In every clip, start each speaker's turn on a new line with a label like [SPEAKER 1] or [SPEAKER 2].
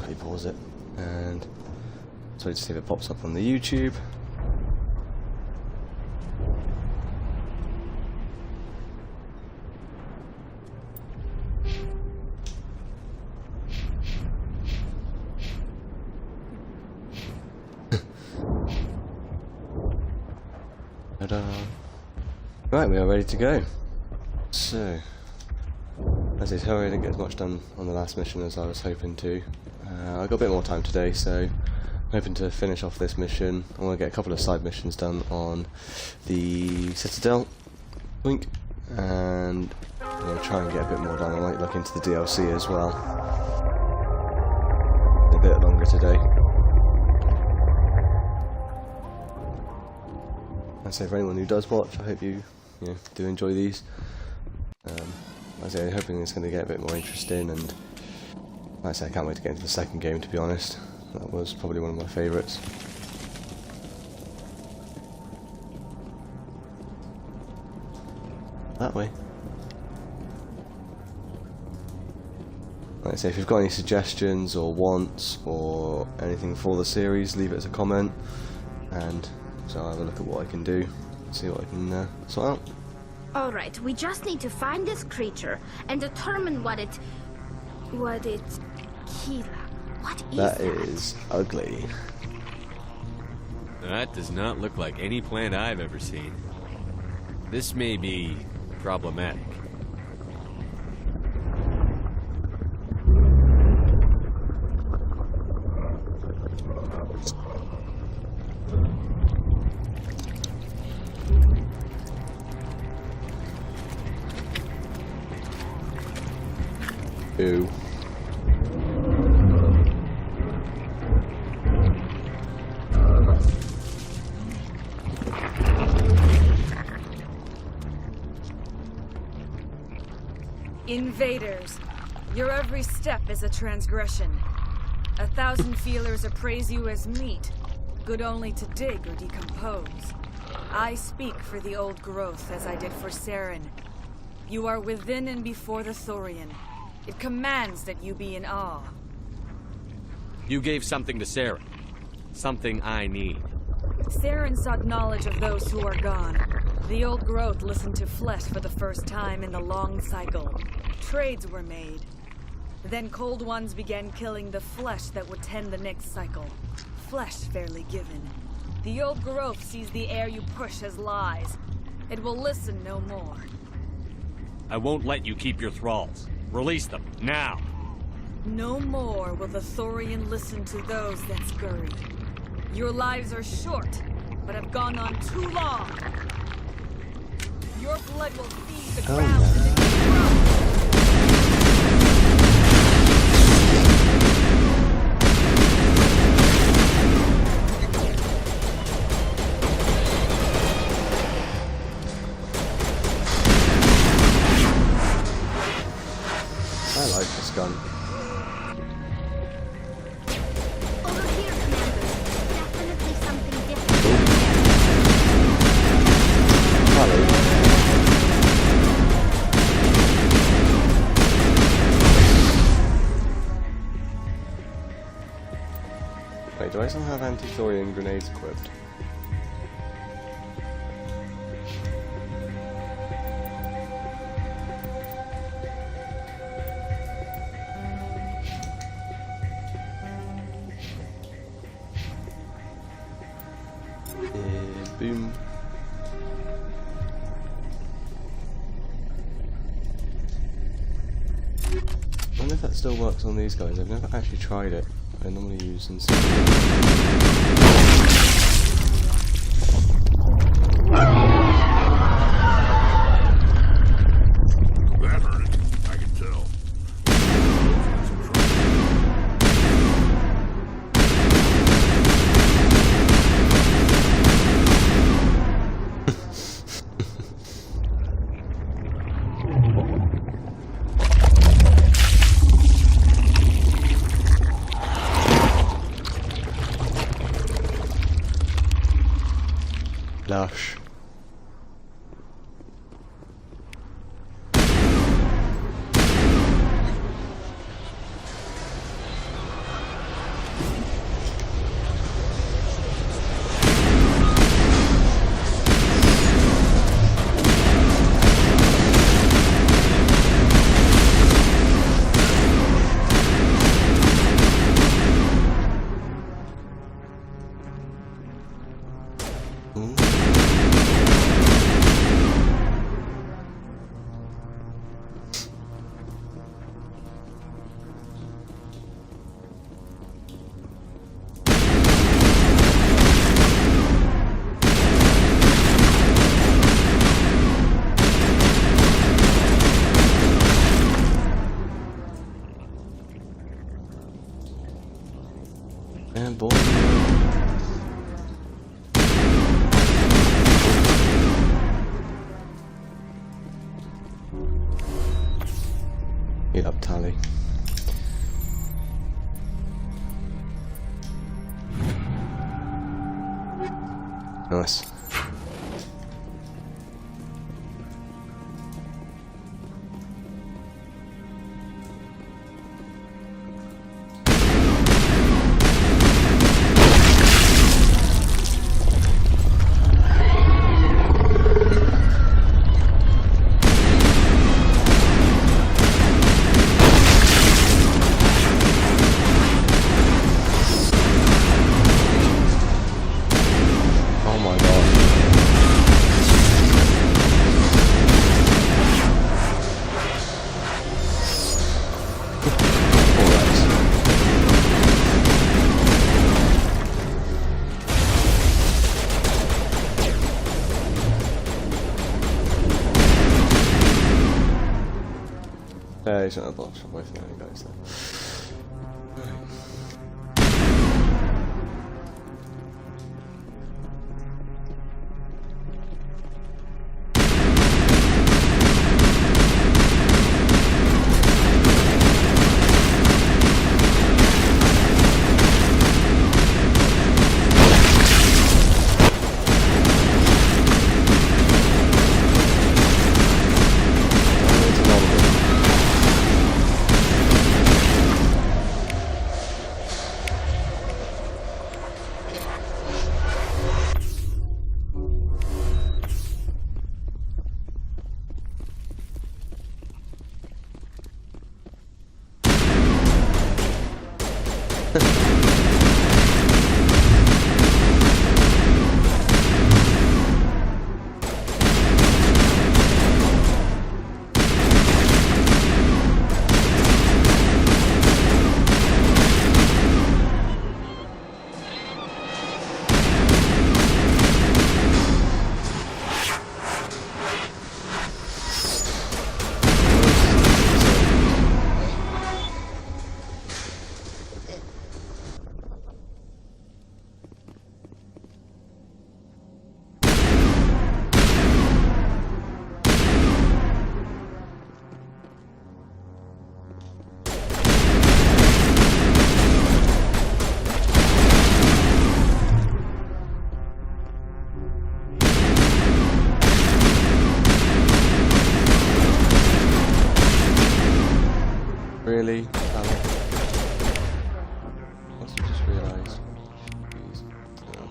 [SPEAKER 1] quickly pause it and so to see if it pops up on the YouTube. Ta-da. Right, we are ready to go. So, as is, I didn't get as much done on the last mission as I was hoping to. I got a bit more time today, so I'm hoping to finish off this mission. I want to get a couple of side missions done on the Citadel, Wink, and I'm going to try and get a bit more done. I might look into the DLC as well. A bit longer today. And so for anyone who does watch, I hope you do enjoy these. As I say, I'm hoping it's going to get a bit more interesting, and like I say, I can't wait to get into the second game, to be honest. That was probably one of my favourites. That way. Like I say, if you've got any suggestions or wants or anything for the series, leave it as a comment, and so I'll have a look at what I can do, see what I can sort out.
[SPEAKER 2] Alright, we just need to find this creature and determine what it... Kila. What is that?
[SPEAKER 1] That is ugly.
[SPEAKER 3] That does not look like any plant I've ever seen. This may be problematic.
[SPEAKER 1] Ew.
[SPEAKER 4] Invaders, your every step is a transgression. 1,000 feelers appraise you as meat, good only to dig or decompose. I speak for the old growth as I did for Saren. You are within and before the Thorian. It commands that you be in awe.
[SPEAKER 3] You gave something to Sarah. Something I need.
[SPEAKER 4] Saren sought knowledge of those who are gone. The old growth listened to flesh for the first time in the long cycle. Trades were made. Then cold ones began killing the flesh that would tend the next cycle. Flesh fairly given. The old growth sees the air you push as lies. It will listen no more.
[SPEAKER 3] I won't let you keep your thralls. Release them, now!
[SPEAKER 4] No more will the Thorian listen to those that scurry. Your lives are short, but have gone on too long. Your blood will feed the ground and it will grow.
[SPEAKER 1] I like this gun.
[SPEAKER 2] Over here, Commander. Definitely something different.
[SPEAKER 1] Hello. Wait, do I still have anti-thorium grenades equipped? Boom. I wonder if that still works on these guys. I've never actually tried it. I normally use and
[SPEAKER 5] That hurt it, I can tell.
[SPEAKER 1] Lush. boy. Heal up Tally. Nice. Oh my god. He's not a boss, I'm waiting there, he goes there. Really? What's he just realised? Jeez. Oh.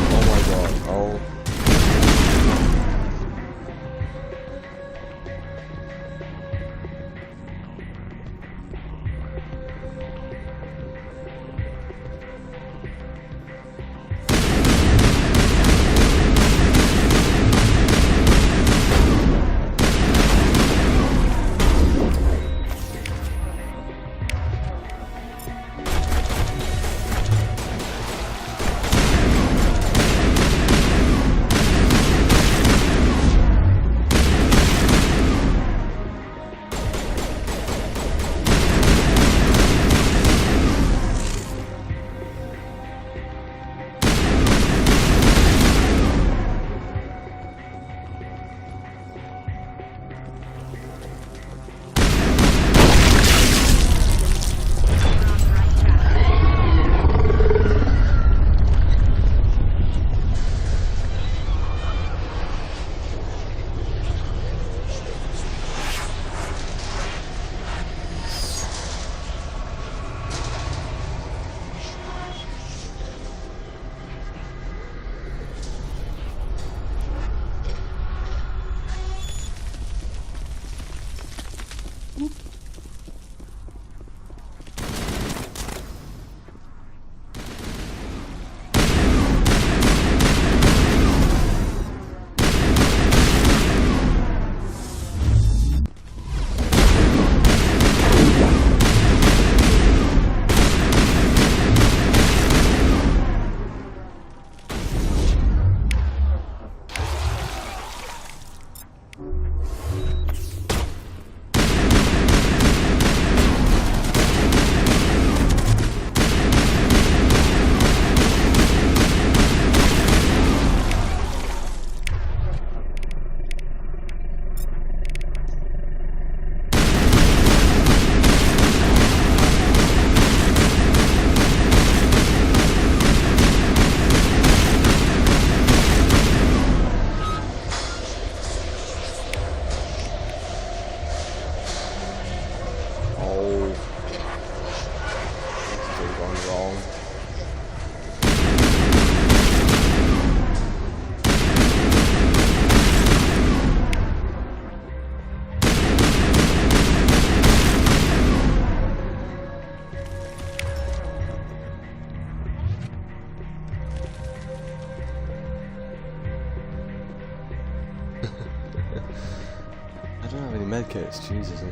[SPEAKER 1] Oh my god, oh don't have any medkits, Jesus.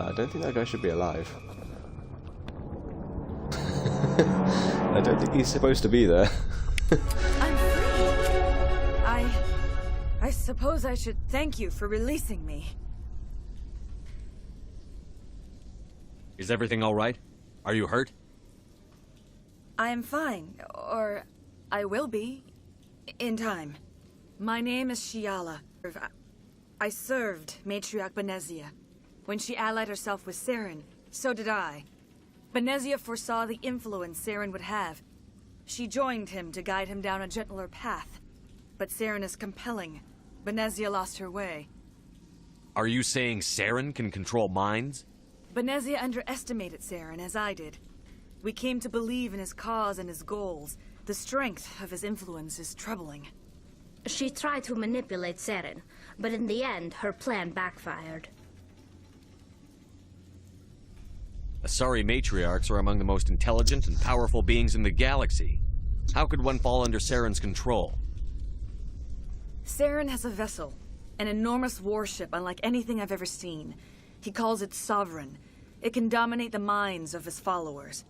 [SPEAKER 1] I don't think that guy should be alive. I don't think he's supposed to be there.
[SPEAKER 4] I'm free. I suppose I should thank you for releasing me.
[SPEAKER 3] Is everything all right? Are you hurt?
[SPEAKER 4] I am fine, or I will be, in time. My name is Shiala. I served Matriarch Benezia. When she allied herself with Saren, so did I. Benezia foresaw the influence Saren would have. She joined him to guide him down a gentler path. But Saren is compelling. Benezia lost her way.
[SPEAKER 3] Are you saying Saren can control minds?
[SPEAKER 4] Benezia underestimated Saren, as I did. We came to believe in his cause and his goals. The strength of his influence is troubling.
[SPEAKER 2] She tried to manipulate Saren, but in the end, her plan backfired.
[SPEAKER 3] Asari matriarchs are among the most intelligent and powerful beings in the galaxy. How could one fall under Saren's control?
[SPEAKER 4] Saren has a vessel, an enormous warship unlike anything I've ever seen. He calls it Sovereign. It can dominate the minds of his followers.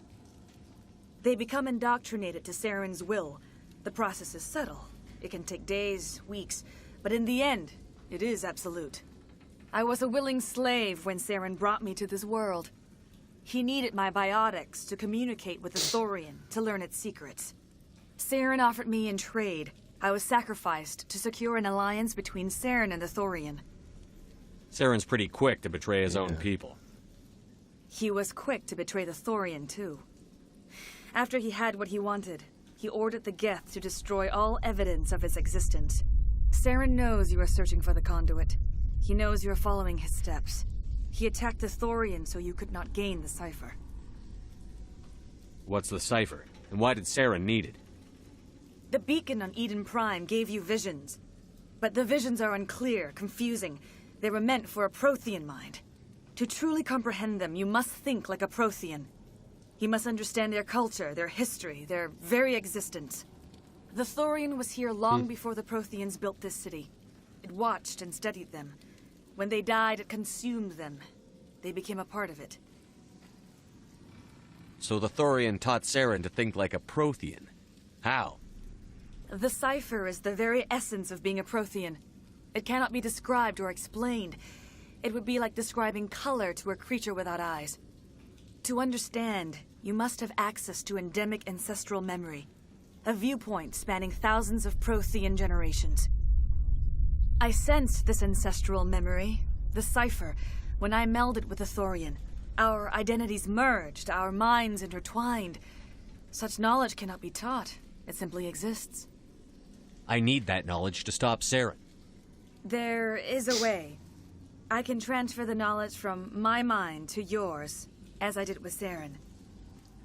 [SPEAKER 4] They become indoctrinated to Saren's will. The process is subtle. It can take days, weeks, but in the end, it is absolute. I was a willing slave when Saren brought me to this world. He needed my biotics to communicate with the Thorian, to learn its secrets. Saren offered me in trade. I was sacrificed to secure an alliance between Saren and the Thorian.
[SPEAKER 3] Saren's pretty quick to betray his own people.
[SPEAKER 4] He was quick to betray the Thorian, too. After he had what he wanted, he ordered the Geth to destroy all evidence of its existence. Saren knows you are searching for the conduit. He knows you are following his steps. He attacked the Thorian so you could not gain the cipher.
[SPEAKER 3] What's the cipher? And why did Saren need it?
[SPEAKER 4] The beacon on Eden Prime gave you visions. But the visions are unclear, confusing. They were meant for a Prothean mind. To truly comprehend them, you must think like a Prothean. You must understand their culture, their history, their very existence. The Thorian was here long before the Protheans built this city. It watched and studied them. When they died, it consumed them. They became a part of it.
[SPEAKER 3] So the Thorian taught Saren to think like a Prothean. How?
[SPEAKER 4] The cipher is the very essence of being a Prothean. It cannot be described or explained. It would be like describing color to a creature without eyes. To understand, you must have access to endemic ancestral memory. A viewpoint spanning thousands of Prothean generations. I sensed this ancestral memory, the cipher, when I melded with the Thorian. Our identities merged, our minds intertwined. Such knowledge cannot be taught. It simply exists.
[SPEAKER 3] I need that knowledge to stop Saren.
[SPEAKER 4] There is a way. I can transfer the knowledge from my mind to yours, as I did with Saren.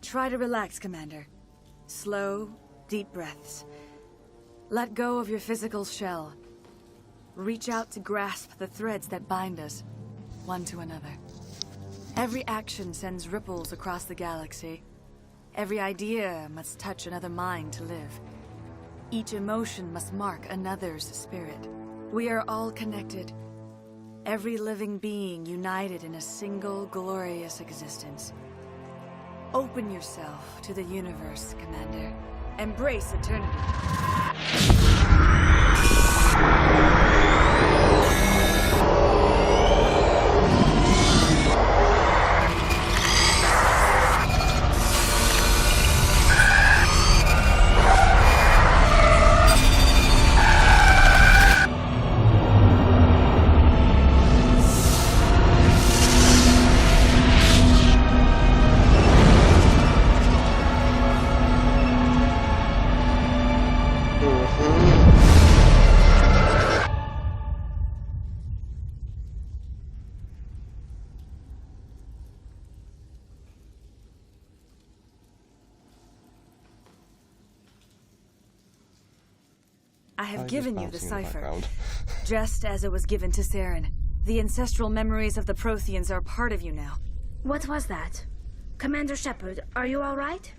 [SPEAKER 4] Try to relax, Commander. Slow, deep breaths. Let go of your physical shell. Reach out to grasp the threads that bind us, one to another. Every action sends ripples across the galaxy. Every idea must touch another mind to live. Each emotion must mark another's spirit. We are all connected. Every living being united in a single glorious existence. Open yourself to the universe, Commander. Embrace eternity. I have given you the cipher, just as it was given to Saren. The ancestral memories of the Protheans are part of you now.
[SPEAKER 2] What was that? Commander Shepard, are you all right?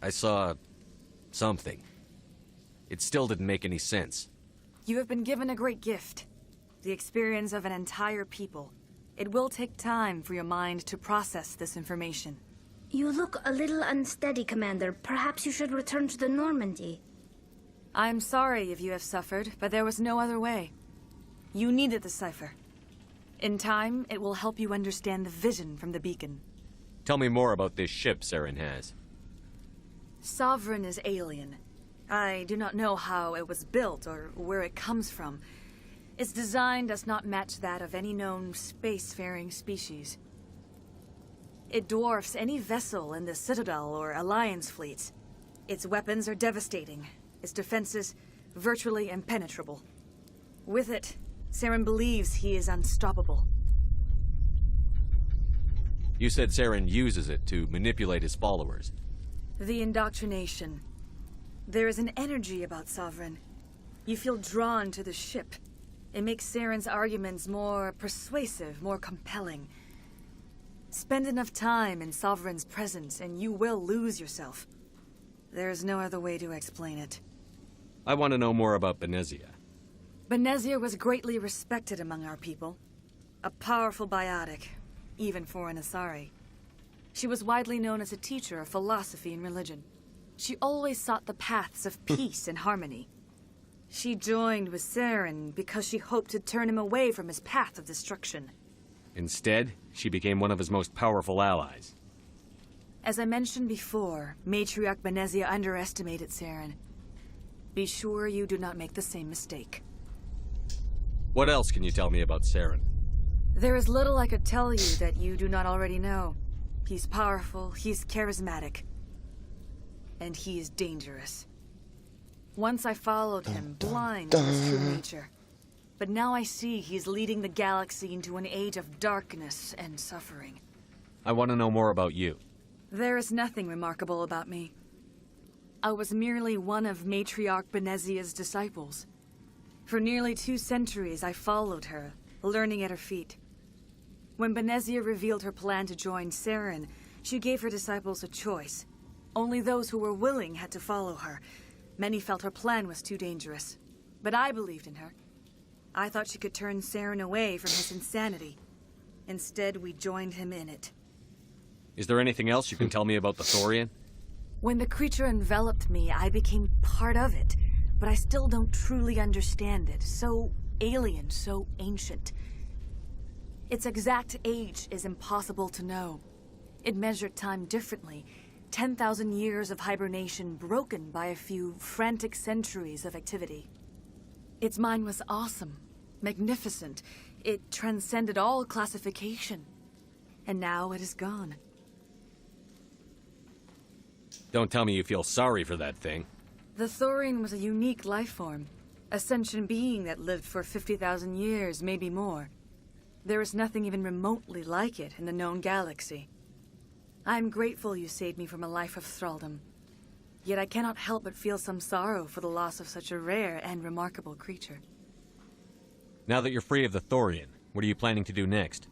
[SPEAKER 3] I saw... something. It still didn't make any sense.
[SPEAKER 4] You have been given a great gift. The experience of an entire people. It will take time for your mind to process this information.
[SPEAKER 2] You look a little unsteady, Commander. Perhaps you should return to the Normandy.
[SPEAKER 4] I'm sorry if you have suffered, but there was no other way. You needed the cipher. In time, it will help you understand the vision from the beacon.
[SPEAKER 3] Tell me more about this ship Saren has.
[SPEAKER 4] Sovereign is alien. I do not know how it was built or where it comes from. Its design does not match that of any known spacefaring species. It dwarfs any vessel in the Citadel or Alliance fleets. Its weapons are devastating, its defenses virtually impenetrable. With it, Saren believes he is unstoppable.
[SPEAKER 3] You said Saren uses it to manipulate his followers.
[SPEAKER 4] The indoctrination. There is an energy about Sovereign. You feel drawn to the ship. It makes Saren's arguments more persuasive, more compelling. Spend enough time in Sovereign's presence and you will lose yourself. There is no other way to explain it.
[SPEAKER 3] I want to know more about Benezia.
[SPEAKER 4] Benezia was greatly respected among our people. A powerful biotic, even for an Asari. She was widely known as a teacher of philosophy and religion. She always sought the paths of peace and harmony. She joined with Saren because she hoped to turn him away from his path of destruction.
[SPEAKER 3] Instead, she became one of his most powerful allies.
[SPEAKER 4] As I mentioned before, Matriarch Benezia underestimated Saren. Be sure you do not make the same mistake.
[SPEAKER 3] What else can you tell me about Saren?
[SPEAKER 4] There is little I could tell you that you do not already know. He's powerful, he's charismatic, and he is dangerous. Once I followed him, blind to his true nature. But now I see he's leading the galaxy into an age of darkness and suffering.
[SPEAKER 3] I want to know more about you.
[SPEAKER 4] There is nothing remarkable about me. I was merely one of Matriarch Benezia's disciples. For nearly 2 centuries I followed her, learning at her feet. When Benezia revealed her plan to join Saren, she gave her disciples a choice. Only those who were willing had to follow her. Many felt her plan was too dangerous. But I believed in her. I thought she could turn Saren away from his insanity. Instead, we joined him in it.
[SPEAKER 3] Is there anything else you can tell me about the Thorian?
[SPEAKER 4] When the creature enveloped me, I became part of it. But I still don't truly understand it. So alien, so ancient. Its exact age is impossible to know. It measured time differently. 10,000 years of hibernation broken by a few frantic centuries of activity. Its mind was awesome, magnificent. It transcended all classification. And now it is gone.
[SPEAKER 3] Don't tell me you feel sorry for that thing.
[SPEAKER 4] The Thorian was a unique life form. A sentient being that lived for 50,000 years, maybe more. There is nothing even remotely like it in the known galaxy. I am grateful you saved me from a life of thraldom. Yet I cannot help but feel some sorrow for the loss of such a rare and remarkable creature.
[SPEAKER 3] Now that you're free of the Thorian, what are you planning to do next?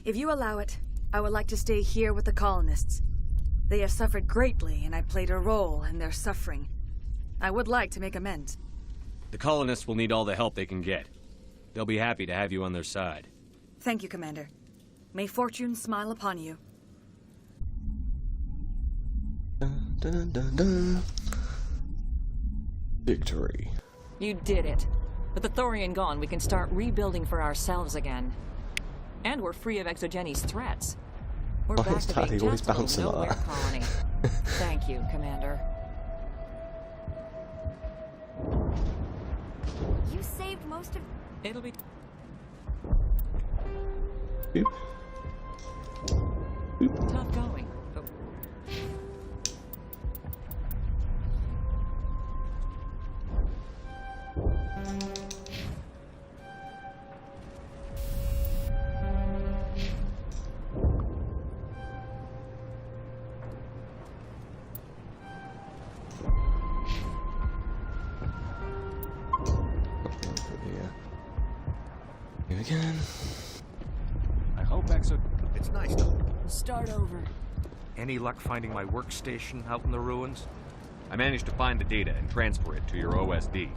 [SPEAKER 4] If you allow it, I would like to stay here with the colonists. They have suffered greatly, and I played a role in their suffering. I would like to make amends.
[SPEAKER 3] The colonists will need all the help they can get. They'll be happy to have you on their side.
[SPEAKER 4] Thank you, Commander. May fortune smile upon you.
[SPEAKER 1] Dun, dun, dun, dun. Victory.
[SPEAKER 6] You did it. With the Thorian gone, we can start rebuilding for ourselves again. And we're free of Exogeni's threats. We're
[SPEAKER 1] Why
[SPEAKER 6] back
[SPEAKER 1] is
[SPEAKER 6] to
[SPEAKER 1] Daddy
[SPEAKER 6] being
[SPEAKER 1] always
[SPEAKER 6] just a
[SPEAKER 1] bouncing
[SPEAKER 6] little
[SPEAKER 1] like
[SPEAKER 6] nowhere
[SPEAKER 1] that?
[SPEAKER 6] colony. Thank you, Commander.
[SPEAKER 7] You saved most of...
[SPEAKER 6] It'll be...
[SPEAKER 1] Boop.
[SPEAKER 6] tough going. But
[SPEAKER 1] Here again.
[SPEAKER 8] I hope Exo...
[SPEAKER 5] It's nice though.
[SPEAKER 6] start over.
[SPEAKER 8] Any luck finding my workstation out in the ruins?
[SPEAKER 3] I managed to find the data and transfer it to your OSD.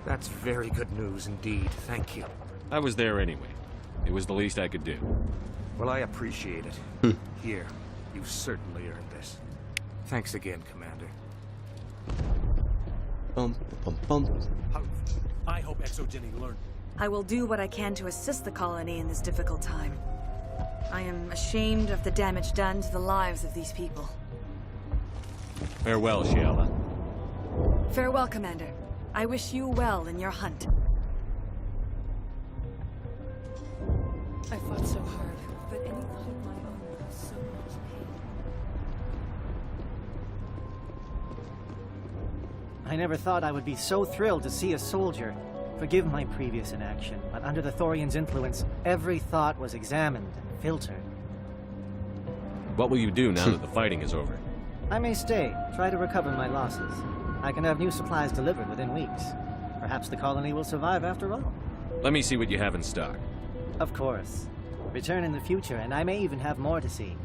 [SPEAKER 8] That's very good news indeed. Thank you.
[SPEAKER 3] I was there anyway. It was the least I could do.
[SPEAKER 8] Well, I appreciate it. Here, you've certainly earned this. Thanks again, Commander.
[SPEAKER 1] Bump, bump, bump.
[SPEAKER 9] I hope Exogeny learned.
[SPEAKER 4] I will do what I can to assist the colony in this difficult time. I am ashamed of the damage done to the lives of these people.
[SPEAKER 3] Farewell, Shiala.
[SPEAKER 4] Farewell, Commander. I wish you well in your hunt.
[SPEAKER 6] I fought so hard, but any thought of my own was so much pain.
[SPEAKER 10] I never thought I would be so thrilled to see a soldier. Forgive my previous inaction, but under the Thorian's influence, every thought was examined and filtered.
[SPEAKER 3] What will you do now that the fighting is over?
[SPEAKER 10] I may stay, try to recover my losses. I can have new supplies delivered within weeks. Perhaps the colony will survive after all.
[SPEAKER 3] Let me see what you have in stock.
[SPEAKER 10] Of course. Return in the future, and I may even have more to see.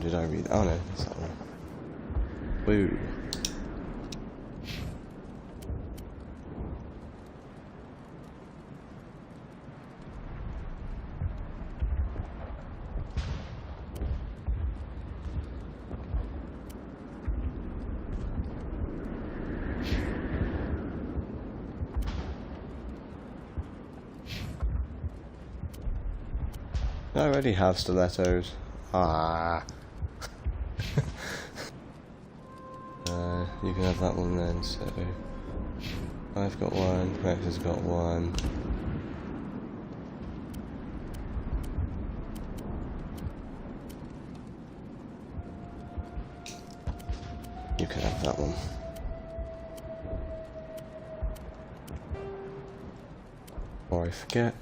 [SPEAKER 1] Did I read? Oh no, that's that one. Woo. I already have stilettos. Ah. You can have that one then, so I've got one, Rex has got one. You can have that one. Or I forget.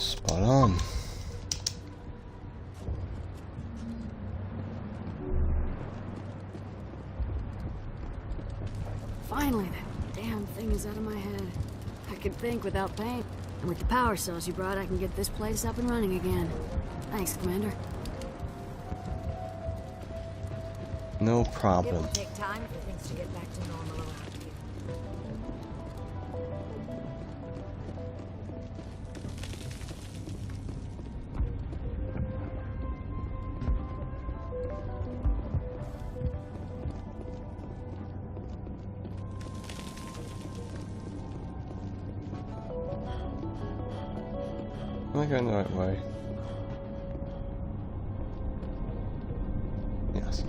[SPEAKER 1] Spot on.
[SPEAKER 11] Finally, that damn thing is out of my head. I can think without pain. And with the power cells you brought, I can get this place up and running again. Thanks, Commander.
[SPEAKER 1] No
[SPEAKER 4] It
[SPEAKER 1] problem.
[SPEAKER 4] will take time for things to get back to normal around here.
[SPEAKER 1] Am I going the right way? Yes.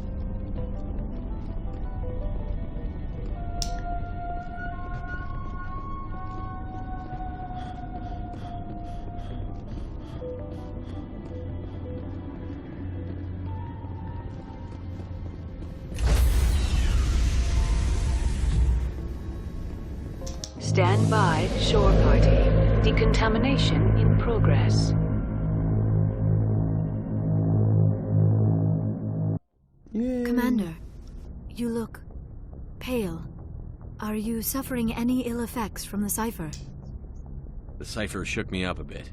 [SPEAKER 12] Stand by, shore party. Decontamination in progress.
[SPEAKER 1] Yay.
[SPEAKER 11] Commander, you look pale. Are you suffering any ill effects from the cipher?
[SPEAKER 3] The cipher shook me up a bit.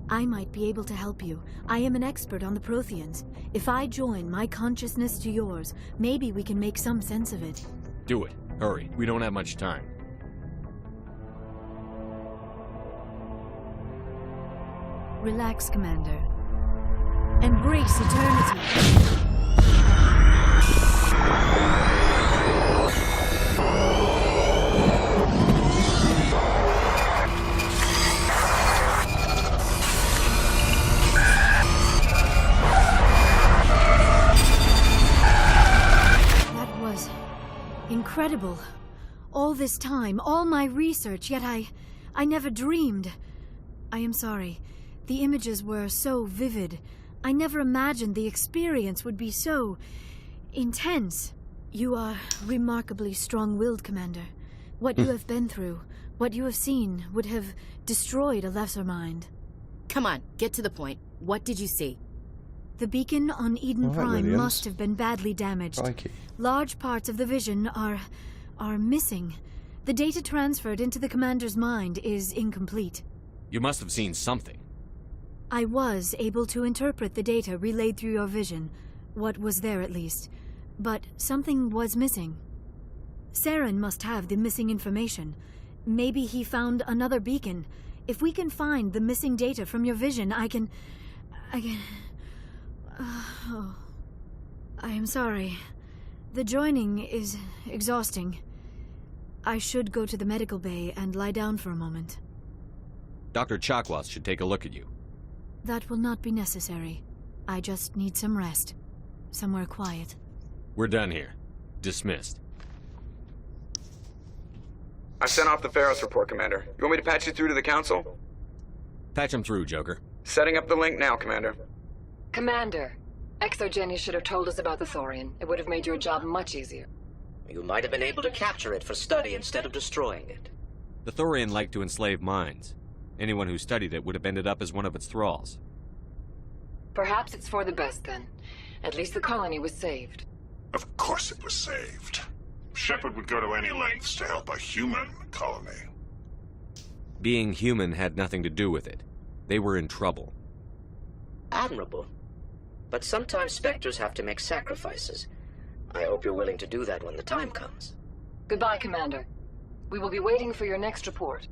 [SPEAKER 11] I might be able to help you. I am an expert on the Protheans. If I join my consciousness to yours, maybe we can make some sense of it.
[SPEAKER 3] Do it. Hurry. We don't have much time.
[SPEAKER 11] Relax, Commander. Embrace eternity. That was incredible. All this time, all my research, yet I never dreamed. I am sorry. The images were so vivid. I never imagined the experience would be so intense. You are remarkably strong-willed, Commander. What you have been through, what you have seen, would have destroyed a lesser mind.
[SPEAKER 13] Come on, get to the point. What did you see?
[SPEAKER 11] The beacon on Eden
[SPEAKER 1] All right,
[SPEAKER 11] Prime
[SPEAKER 1] Williams.
[SPEAKER 11] must have been badly damaged.
[SPEAKER 1] Crikey.
[SPEAKER 11] Large parts of the vision are missing. The data transferred into the Commander's mind is incomplete.
[SPEAKER 3] You must have seen something.
[SPEAKER 11] I was able to interpret the data relayed through your vision, what was there at least, but something was missing. Saren must have the missing information. Maybe he found another beacon. If we can find the missing data from your vision, I can... Oh, I am sorry. The joining is exhausting. I should go to the medical bay and lie down for a moment.
[SPEAKER 3] Dr. Chakwas should take a look at you.
[SPEAKER 11] That will not be necessary. I just need some rest. Somewhere quiet.
[SPEAKER 3] We're done here. Dismissed.
[SPEAKER 14] I sent off the Pharos report, Commander. You want me to patch you through to the Council?
[SPEAKER 3] Patch him through, Joker.
[SPEAKER 14] Setting up the link now, Commander.
[SPEAKER 15] Commander, Exogeny should have told us about the Thorian. It would have made your job much easier.
[SPEAKER 16] You might have been able to capture it for study instead of destroying it.
[SPEAKER 3] The Thorian liked to enslave minds. Anyone who studied it would have ended up as one of its thralls.
[SPEAKER 15] Perhaps it's for the best, then. At least the colony was saved.
[SPEAKER 5] Of course it was saved. Shepard would go to any lengths to help a human colony.
[SPEAKER 3] Being human had nothing to do with it. They were in trouble.
[SPEAKER 16] Admirable. But sometimes Spectres have to make sacrifices. I hope you're willing to do that when the time comes.
[SPEAKER 15] Goodbye, Commander. We will be waiting for your next report.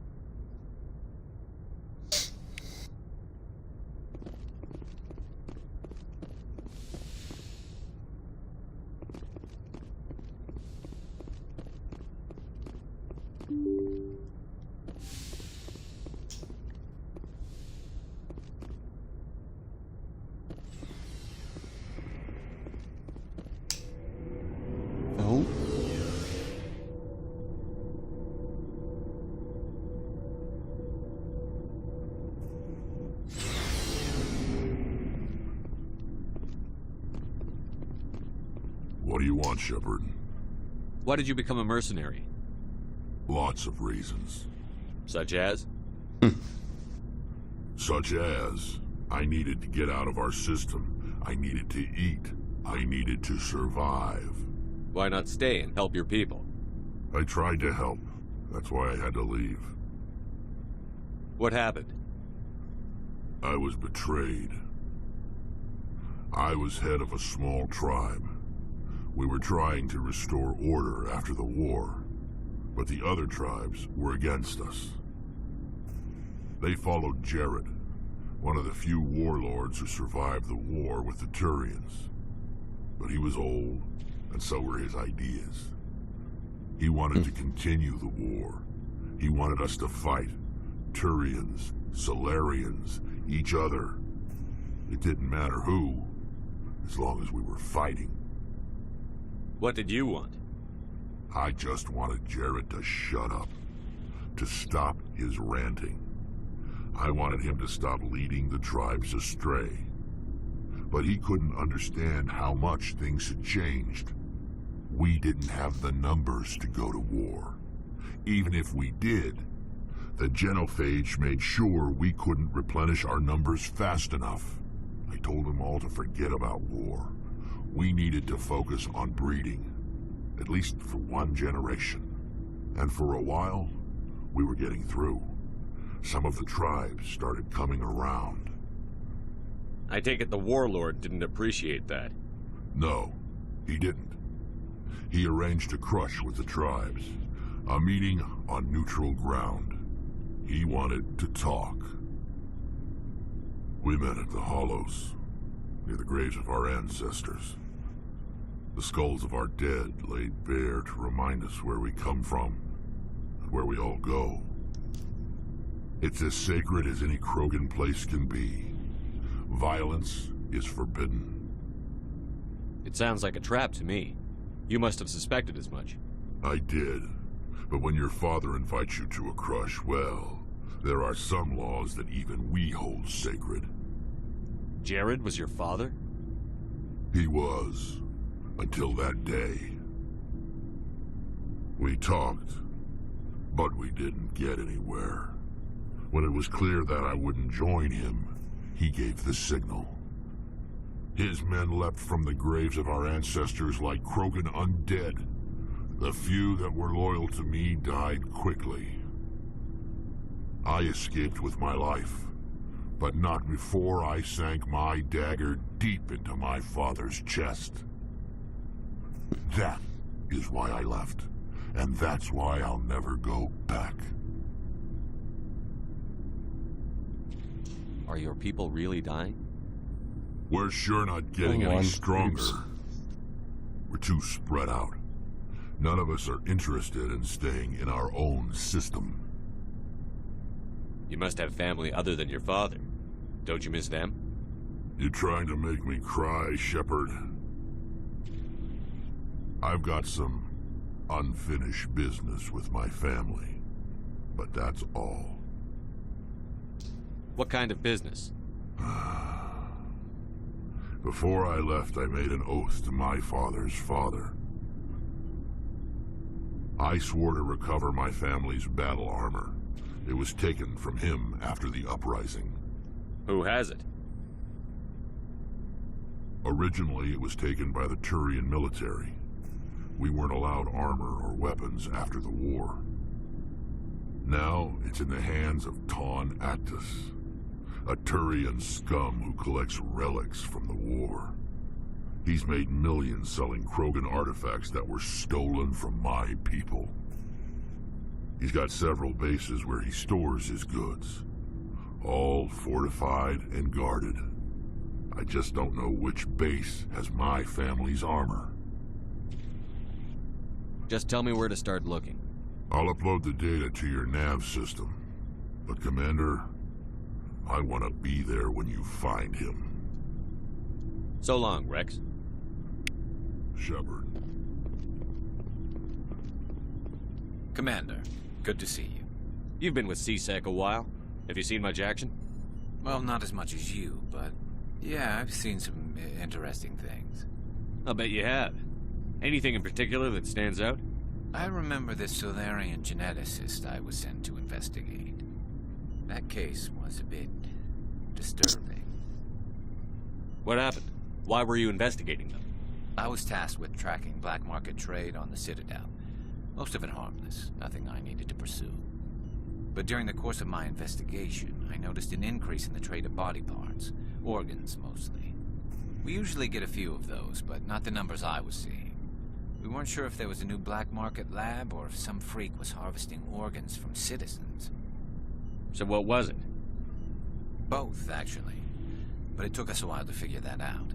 [SPEAKER 1] Oh.
[SPEAKER 5] What do you want, Shepard?
[SPEAKER 3] Why did you become a mercenary?
[SPEAKER 5] Lots of reasons.
[SPEAKER 3] Such as?
[SPEAKER 5] Such as, I needed to get out of our system. I needed to eat. I needed to survive.
[SPEAKER 3] Why not stay and help your people?
[SPEAKER 5] I tried to help. That's why I had to leave.
[SPEAKER 3] What happened?
[SPEAKER 5] I was betrayed. I was head of a small tribe. We were trying to restore order after the war, but the other tribes were against us. They followed Jared, one of the few warlords who survived the war with the Turians. But he was old, and so were his ideas. He wanted to continue the war. He wanted us to fight. Turians, Solarians, each other. It didn't matter who, as long as we were fighting.
[SPEAKER 3] What did you want?
[SPEAKER 5] I just wanted Jared to shut up, to stop his ranting. I wanted him to stop leading the tribes astray. But he couldn't understand how much things had changed. We didn't have the numbers to go to war. Even if we did, the genophage made sure we couldn't replenish our numbers fast enough. I told them all to forget about war. We needed to focus on breeding, at least for one generation. And for a while, we were getting through. Some of the tribes started coming around.
[SPEAKER 3] I take it the warlord didn't appreciate that.
[SPEAKER 5] No, he didn't. He arranged a crush with the tribes, a meeting on neutral ground. He wanted to talk. We met at the Hollows, near the graves of our ancestors. The skulls of our dead laid bare to remind us where we come from, and where we all go. It's as sacred as any Krogan place can be. Violence is forbidden.
[SPEAKER 3] It sounds like a trap to me. You must have suspected as much.
[SPEAKER 5] I did. But when your father invites you to a crush, well, there are some laws that even we hold sacred.
[SPEAKER 3] Jared was your father?
[SPEAKER 5] He was. Until that day. We talked, but we didn't get anywhere. When it was clear that I wouldn't join him, he gave the signal. His men leapt from the graves of our ancestors like Krogan undead. The few that were loyal to me died quickly. I escaped with my life, but not before I sank my dagger deep into my father's chest. That is why I left, and that's why I'll never go back.
[SPEAKER 3] Are your people really dying?
[SPEAKER 5] We're sure not getting any stronger. We're too spread out. None of us are interested in staying in our own system.
[SPEAKER 3] You must have family other than your father. Don't you miss them?
[SPEAKER 5] You trying to make me cry, Shepard? I've got some unfinished business with my family, but that's all.
[SPEAKER 3] What kind of business?
[SPEAKER 5] Before I left, I made an oath to my father's father. I swore to recover my family's battle armor. It was taken from him after the uprising.
[SPEAKER 3] Who has it?
[SPEAKER 5] Originally, it was taken by the Turian military. We weren't allowed armor or weapons after the war. Now, it's in the hands of Ton Actus, a Turian scum who collects relics from the war. He's made millions selling Krogan artifacts that were stolen from my people. He's got several bases where he stores his goods, all fortified and guarded. I just don't know which base has my family's armor.
[SPEAKER 3] Just tell me where to start looking.
[SPEAKER 5] I'll upload the data to your nav system. But Commander, I want to be there when you find him.
[SPEAKER 3] So long, Rex.
[SPEAKER 5] Shepard.
[SPEAKER 17] Commander, good to see you.
[SPEAKER 3] You've been with CSEC a while. Have you seen much action?
[SPEAKER 17] Well, not as much as you, but yeah, I've seen some interesting things.
[SPEAKER 3] I'll bet you have. Anything in particular that stands out?
[SPEAKER 17] I remember this Solarian geneticist I was sent to investigate. That case was a bit disturbing.
[SPEAKER 3] What happened? Why were you investigating them?
[SPEAKER 17] I was tasked with tracking black market trade on the Citadel. Most of it harmless, nothing I needed to pursue. But during the course of my investigation, I noticed an increase in the trade of body parts, organs mostly. We usually get a few of those, but not the numbers I was seeing. We weren't sure if there was a new black market lab or if some freak was harvesting organs from citizens.
[SPEAKER 3] So what was it?
[SPEAKER 17] Both, actually. But it took us a while to figure that out.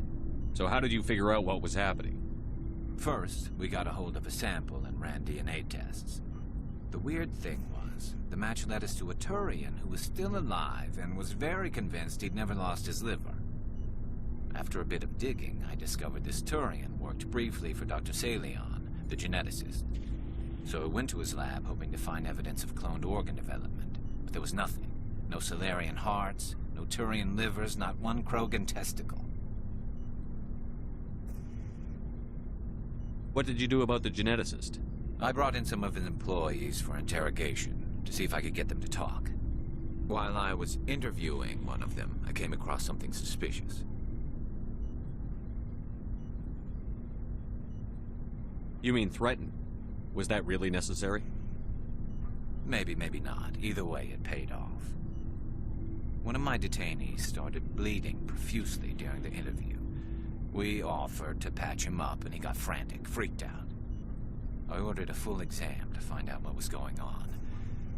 [SPEAKER 3] So how did you figure out what was happening?
[SPEAKER 17] First, we got a hold of a sample and ran DNA tests. The weird thing was, the match led us to a Turian who was still alive and was very convinced he'd never lost his liver. After a bit of digging, I discovered this Turian worked briefly for Dr. Salion, the geneticist. So I went to his lab hoping to find evidence of cloned organ development, but there was nothing. No Salarian hearts, no Turian livers, not one Krogan testicle.
[SPEAKER 3] What did you do about the geneticist?
[SPEAKER 17] I brought in some of his employees for interrogation, to see if I could get them to talk. While I was interviewing one of them, I came across something suspicious.
[SPEAKER 3] You mean threatened? Was that really necessary?
[SPEAKER 17] Maybe, maybe not. Either way, it paid off. One of my detainees started bleeding profusely during the interview. We offered to patch him up, and he got frantic, freaked out. I ordered a full exam to find out what was going on.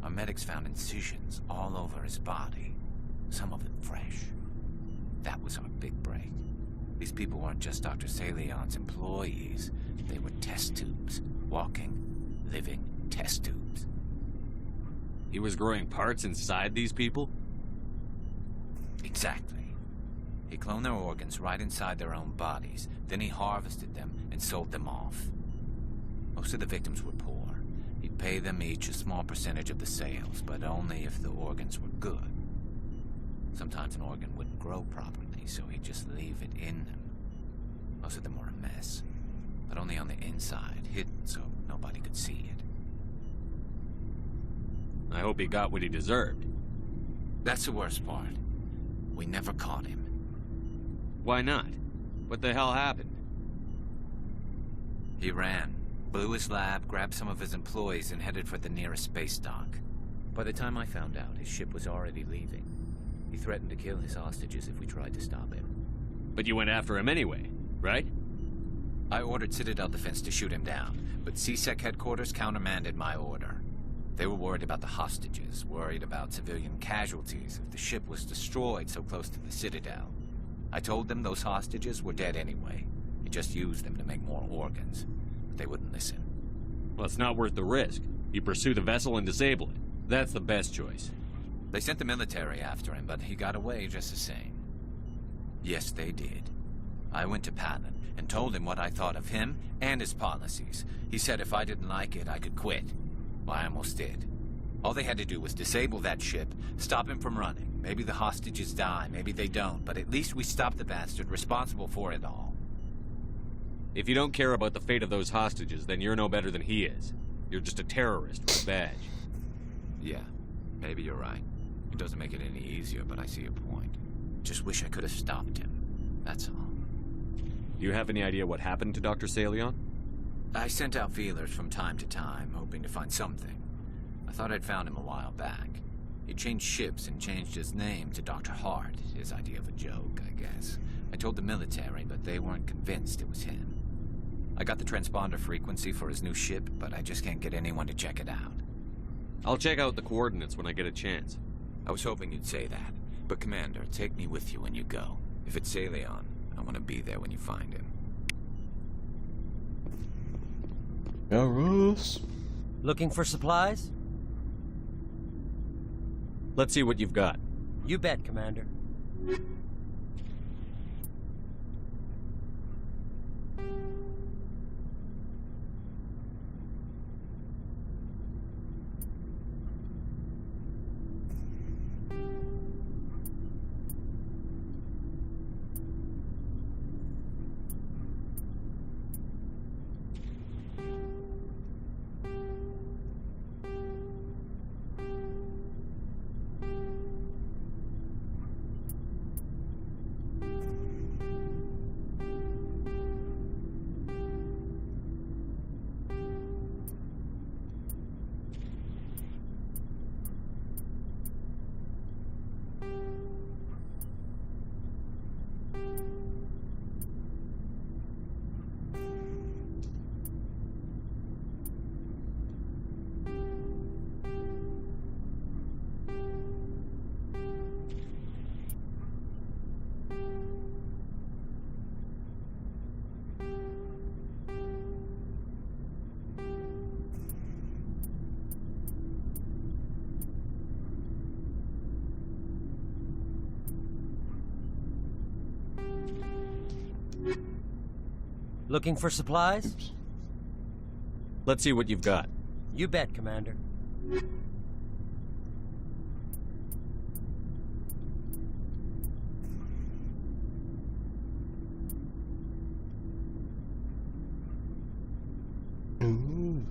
[SPEAKER 17] Our medics found incisions all over his body, some of them fresh. That was our big break. These people weren't just Dr. Salion's employees. They were test tubes. Walking, living test tubes.
[SPEAKER 3] He was growing parts inside these people?
[SPEAKER 17] Exactly. He cloned their organs right inside their own bodies. Then he harvested them and sold them off. Most of the victims were poor. He'd pay them each a small percentage of the sales, but only if the organs were good. Sometimes an organ wouldn't grow properly, so he'd just leave it in them. Most of them were a mess, but only on the inside, hidden so nobody could see it.
[SPEAKER 3] I hope he got what he deserved.
[SPEAKER 17] That's the worst part. We never caught him.
[SPEAKER 3] Why not? What the hell happened?
[SPEAKER 17] He ran, blew his lab, grabbed some of his employees, and headed for the nearest space dock. By the time I found out, his ship was already leaving. He threatened to kill his hostages if we tried to stop him.
[SPEAKER 3] But you went after him anyway, right?
[SPEAKER 17] I ordered Citadel Defense to shoot him down, but CSEC headquarters countermanded my order. They were worried about the hostages, worried about civilian casualties if the ship was destroyed so close to the Citadel. I told them those hostages were dead anyway. He just used them to make more organs. But they wouldn't listen.
[SPEAKER 3] Well, it's not worth the risk. You pursue the vessel and disable it. That's the best choice.
[SPEAKER 17] They sent the military after him, but he got away just the same. Yes, they did. I went to Palin and told him what I thought of him and his policies. He said if I didn't like it, I could quit. Well, I almost did. All they had to do was disable that ship, stop him from running. Maybe the hostages die, maybe they don't, but at least we stopped the bastard responsible for it all.
[SPEAKER 3] If you don't care about the fate of those hostages, then you're no better than he is. You're just a terrorist with a badge.
[SPEAKER 17] Yeah, maybe you're right. It doesn't make it any easier, but I see your point. Just wish I could have stopped him. That's all.
[SPEAKER 3] Do you have any idea what happened to Dr. Salion?
[SPEAKER 17] I sent out feelers from time to time, hoping to find something. I thought I'd found him a while back. He changed ships and changed his name to Dr. Hart, his idea of a joke, I guess. I told the military, but they weren't convinced it was him. I got the transponder frequency for his new ship, but I just can't get anyone to check it out.
[SPEAKER 3] I'll check out the coordinates when I get a chance.
[SPEAKER 17] I was hoping you'd say that. But Commander, take me with you when you go. If it's Salion, I want to be there when you find him.
[SPEAKER 1] Rules.
[SPEAKER 18] Looking for supplies?
[SPEAKER 3] Let's see what you've got.
[SPEAKER 18] You bet, Commander. Looking for supplies?
[SPEAKER 3] Let's see what you've got.
[SPEAKER 18] You bet, Commander.
[SPEAKER 1] Ooh.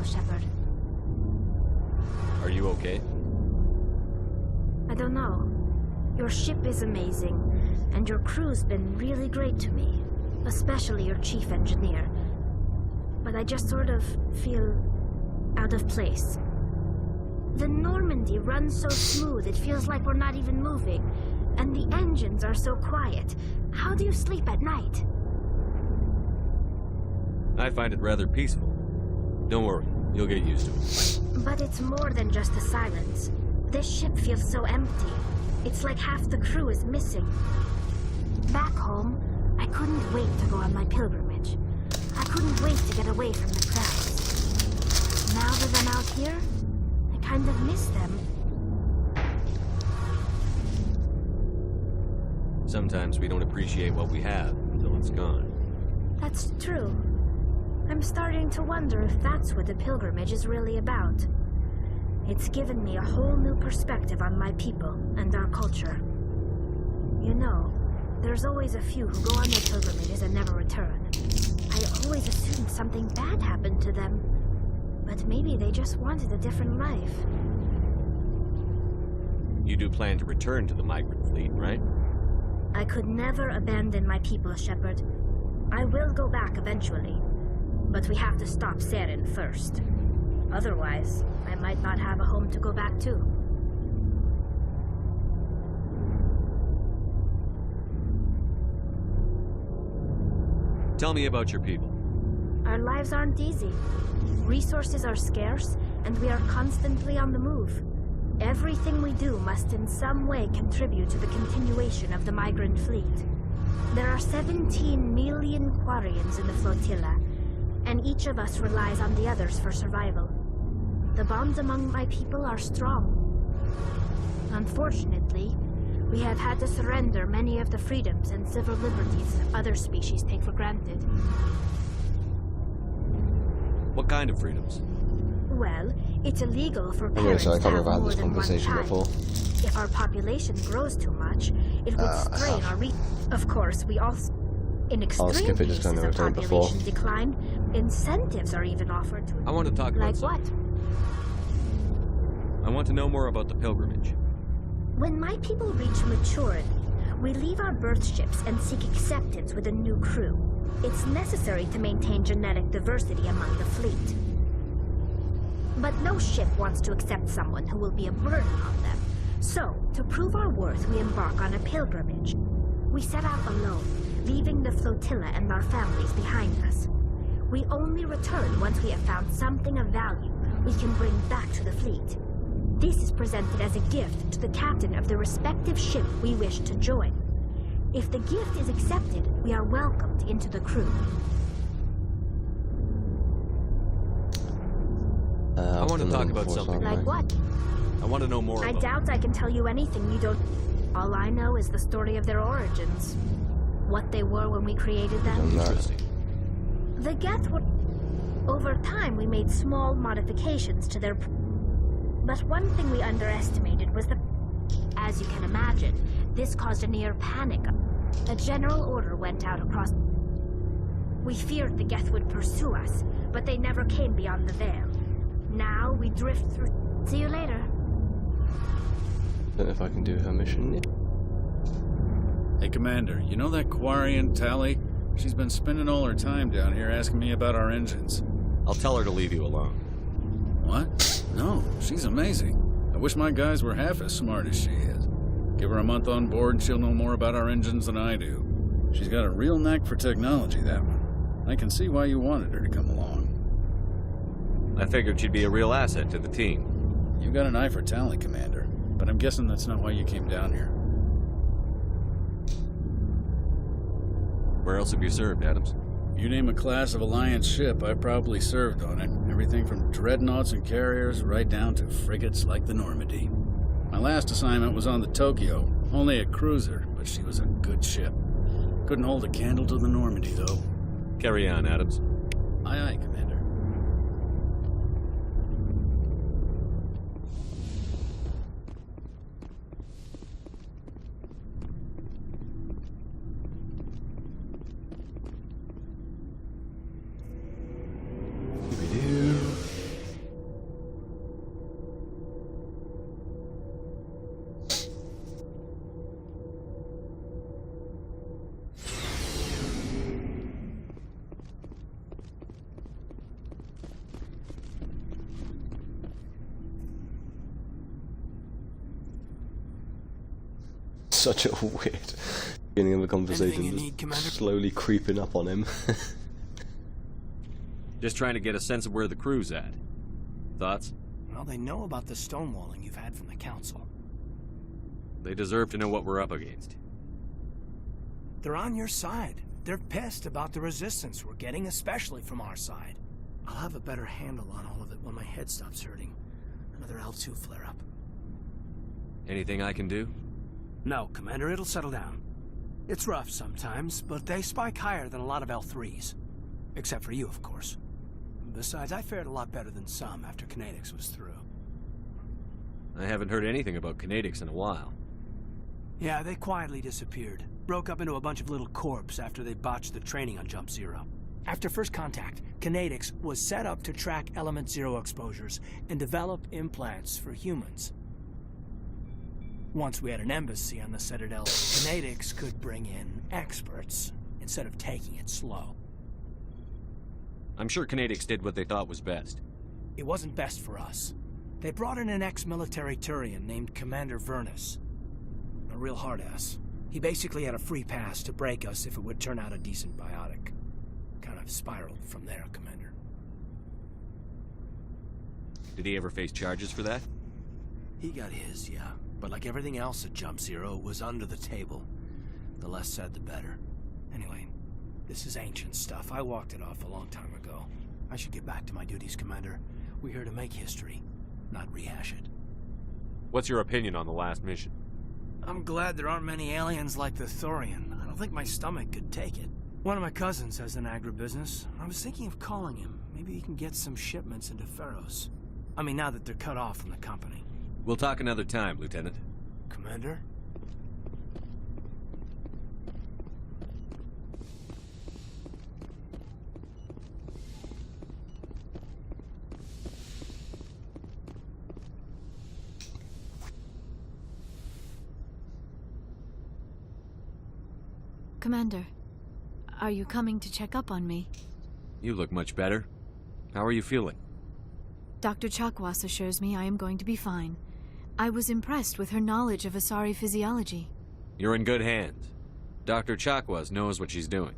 [SPEAKER 2] Shepard.
[SPEAKER 3] Are you okay?
[SPEAKER 2] I don't know. Your ship is amazing, and your crew's been really great to me. Especially your chief engineer. But I just sort of feel out of place. The Normandy runs so smooth it feels like we're not even moving. And the engines are so quiet. How do you sleep at night?
[SPEAKER 3] I find it rather peaceful. Don't worry, you'll get used to it.
[SPEAKER 2] But it's more than just the silence. This ship feels so empty. It's like half the crew is missing. Back home, I couldn't wait to go on my pilgrimage. I couldn't wait to get away from the crowds. Now that I'm out here, I kind of miss them.
[SPEAKER 3] Sometimes we don't appreciate what we have until it's gone.
[SPEAKER 2] That's true. I'm starting to wonder if that's what the pilgrimage is really about. It's given me a whole new perspective on my people and our culture. You know, there's always a few who go on their pilgrimages and never return. I always assumed something bad happened to them. But maybe they just wanted a different life.
[SPEAKER 3] You do plan to return to the migrant fleet, right?
[SPEAKER 2] I could never abandon my people, Shepard. I will go back eventually. But we have to stop Saren first. Otherwise, I might not have a home to go back to.
[SPEAKER 3] Tell me about your people.
[SPEAKER 2] Our lives aren't easy. Resources are scarce, and we are constantly on the move. Everything we do must in some way contribute to the continuation of the migrant fleet. There are 17 million Quarians in the flotilla, and each of us relies on the others for survival. The bonds among my people are strong. Unfortunately, we have had to surrender many of the freedoms and civil liberties other species take for granted.
[SPEAKER 3] What kind of freedoms?
[SPEAKER 2] Well, it's illegal for parents to have more than one child. If our population grows too much, it would strain our Of course, we also... In extreme cases of population decline, incentives are even offered to...
[SPEAKER 3] I want to talk about
[SPEAKER 2] Like what?
[SPEAKER 3] I want to know more about the pilgrimage.
[SPEAKER 2] When my people reach maturity, we leave our birth ships and seek acceptance with a new crew. It's necessary to maintain genetic diversity among the fleet. But no ship wants to accept someone who will be a burden on them. So, to prove our worth, we embark on a pilgrimage. We set out alone, leaving the flotilla and our families behind us. We only return once we have found something of value we can bring back to the fleet. This is presented as a gift to the captain of the respective ship we wish to join. If the gift is accepted, we are welcomed into the crew.
[SPEAKER 3] I want to talk about something.
[SPEAKER 2] Like what?
[SPEAKER 3] I want to know more
[SPEAKER 2] I
[SPEAKER 3] about...
[SPEAKER 2] doubt I can tell you anything you don't... All I know is the story of their origins. What they were when we created them.
[SPEAKER 3] Interesting.
[SPEAKER 2] The Geth were... Over time, we made small modifications to their... But one thing we underestimated was the... As you can imagine, this caused a near panic. A general order went out across... We feared the Geth would pursue us, but they never came beyond the Veil. Now we drift through... See you later.
[SPEAKER 1] Don't know if I can do her mission yet.
[SPEAKER 19] Hey, Commander, you know that Quarian, Tally? She's been spending all her time down here asking me about our engines.
[SPEAKER 3] I'll tell her to leave you alone.
[SPEAKER 19] What? No, she's amazing. I wish my guys were half as smart as she is. Give her a month on board and she'll know more about our engines than I do. She's got a real knack for technology, that one. I can see why you wanted her to come along.
[SPEAKER 3] I figured she'd be a real asset to the team.
[SPEAKER 19] You got an eye for Tally, Commander, but I'm guessing that's not why you came down here.
[SPEAKER 3] Where else have you served, Adams?
[SPEAKER 19] You name a class of Alliance ship, I probably served on it. Everything from dreadnoughts and carriers right down to frigates like the Normandy. My last assignment was on the Tokyo, only a cruiser, but she was a good ship. Couldn't hold a candle to the Normandy, though.
[SPEAKER 3] Carry on, Adams.
[SPEAKER 19] Aye, aye, Commander.
[SPEAKER 1] Such a weird beginning of a conversation, just slowly creeping up on him.
[SPEAKER 3] Just trying to get a sense of where the crew's at. Thoughts?
[SPEAKER 9] Well, they know about the stonewalling you've had from the Council.
[SPEAKER 3] They deserve to know what we're up against.
[SPEAKER 9] They're on your side. They're pissed about the resistance we're getting, especially from our side. I'll have a better handle on all of it when my head stops hurting. Another L2 flare-up.
[SPEAKER 3] Anything I can do?
[SPEAKER 9] No, Commander, it'll settle down. It's rough sometimes, but they spike higher than a lot of L3s. Except for you, of course. Besides, I fared a lot better than some after Kinetics was through.
[SPEAKER 3] I haven't heard anything about Kinetics in a while.
[SPEAKER 9] Yeah, they quietly disappeared. Broke up into a bunch of little corps after they botched the training on Jump Zero. After first contact, Kinetics was set up to track Element Zero exposures and develop implants for humans. Once we had an embassy on the Citadel, Kinetics could bring in experts instead of taking it slow.
[SPEAKER 3] I'm sure Kinetics did what they thought was best.
[SPEAKER 9] It wasn't best for us. They brought in an ex-military Turian named Commander Vernus. A real hard-ass. He basically had a free pass to break us if it would turn out a decent biotic. Kind of spiraled from there, Commander.
[SPEAKER 3] Did he ever face charges for that?
[SPEAKER 9] He got his, yeah. But like everything else at Jump Zero, it was under the table. The less said, the better. Anyway, this is ancient stuff. I walked it off a long time ago. I should get back to my duties, Commander. We're here to make history, not rehash it.
[SPEAKER 3] What's your opinion on the last mission?
[SPEAKER 9] I'm glad there aren't many aliens like the Thorian. I don't think my stomach could take it. One of my cousins has an agribusiness. I was thinking of calling him. Maybe he can get some shipments into Pharos. I mean, now that they're cut off from the company.
[SPEAKER 3] We'll talk another time, Lieutenant.
[SPEAKER 9] Commander?
[SPEAKER 11] Commander, are you coming to check up on me?
[SPEAKER 3] You look much better. How are you feeling?
[SPEAKER 11] Dr. Chakwas assures me I am going to be fine. I was impressed with her knowledge of Asari physiology.
[SPEAKER 3] You're in good hands. Dr. Chakwas knows what she's doing.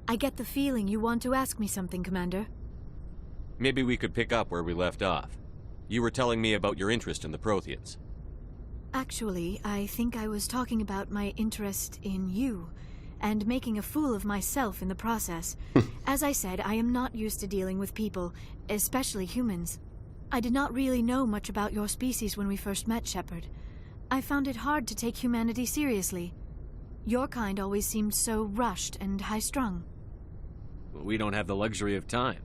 [SPEAKER 11] I get the feeling you want to ask me something, Commander.
[SPEAKER 3] Maybe we could pick up where we left off. You were telling me about your interest in the Protheans.
[SPEAKER 11] Actually, I think I was talking about my interest in you, and making a fool of myself in the process. As I said, I am not used to dealing with people, especially humans. I did not really know much about your species when we first met, Shepard. I found it hard to take humanity seriously. Your kind always seemed so rushed and high-strung.
[SPEAKER 3] We don't have the luxury of time.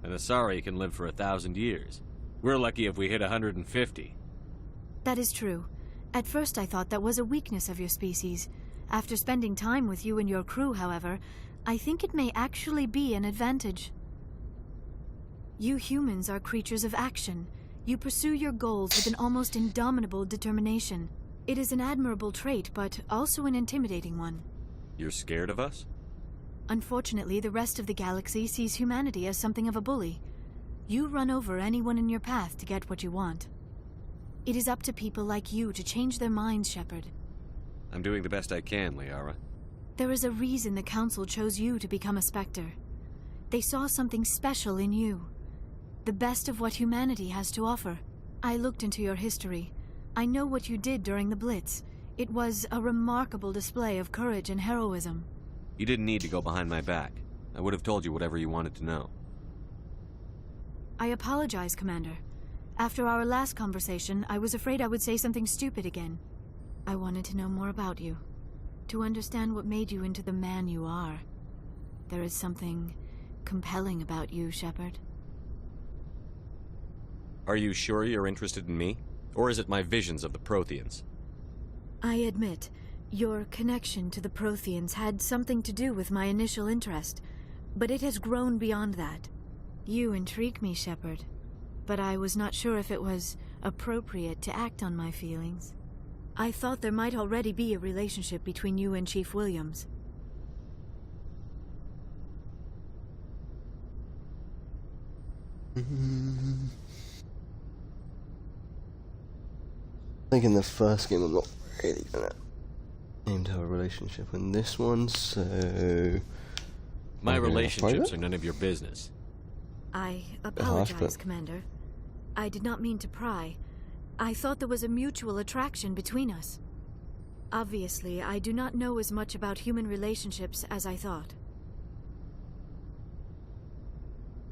[SPEAKER 3] An Asari can live for 1,000 years. We're lucky if we hit 150.
[SPEAKER 11] That is true. At first I thought that was a weakness of your species. After spending time with you and your crew, however, I think it may actually be an advantage. You humans are creatures of action. You pursue your goals with an almost indomitable determination. It is an admirable trait, but also an intimidating one.
[SPEAKER 3] You're scared of us?
[SPEAKER 11] Unfortunately, the rest of the galaxy sees humanity as something of a bully. You run over anyone in your path to get what you want. It is up to people like you to change their minds, Shepard.
[SPEAKER 3] I'm doing the best I can, Liara.
[SPEAKER 11] There is a reason the Council chose you to become a Spectre. They saw something special in you. The best of what humanity has to offer. I looked into your history. I know what you did during the Blitz. It was a remarkable display of courage and heroism.
[SPEAKER 3] You didn't need to go behind my back. I would have told you whatever you wanted to know.
[SPEAKER 11] I apologize, Commander. After our last conversation, I was afraid I would say something stupid again. I wanted to know more about you. To understand what made you into the man you are. There is something compelling about you, Shepard.
[SPEAKER 3] Are you sure you're interested in me? Or is it my visions of the Protheans?
[SPEAKER 11] I admit, your connection to the Protheans had something to do with my initial interest, but it has grown beyond that. You intrigue me, Shepard, but I was not sure if it was appropriate to act on my feelings. I thought there might already be a relationship between you and Chief Williams.
[SPEAKER 1] I think in the first game I'm not really gonna aim to have a relationship in this one, so...
[SPEAKER 3] My relationships are none of your business.
[SPEAKER 11] I apologize, Commander. I did not mean to pry. I thought there was a mutual attraction between us. Obviously, I do not know as much about human relationships as I thought.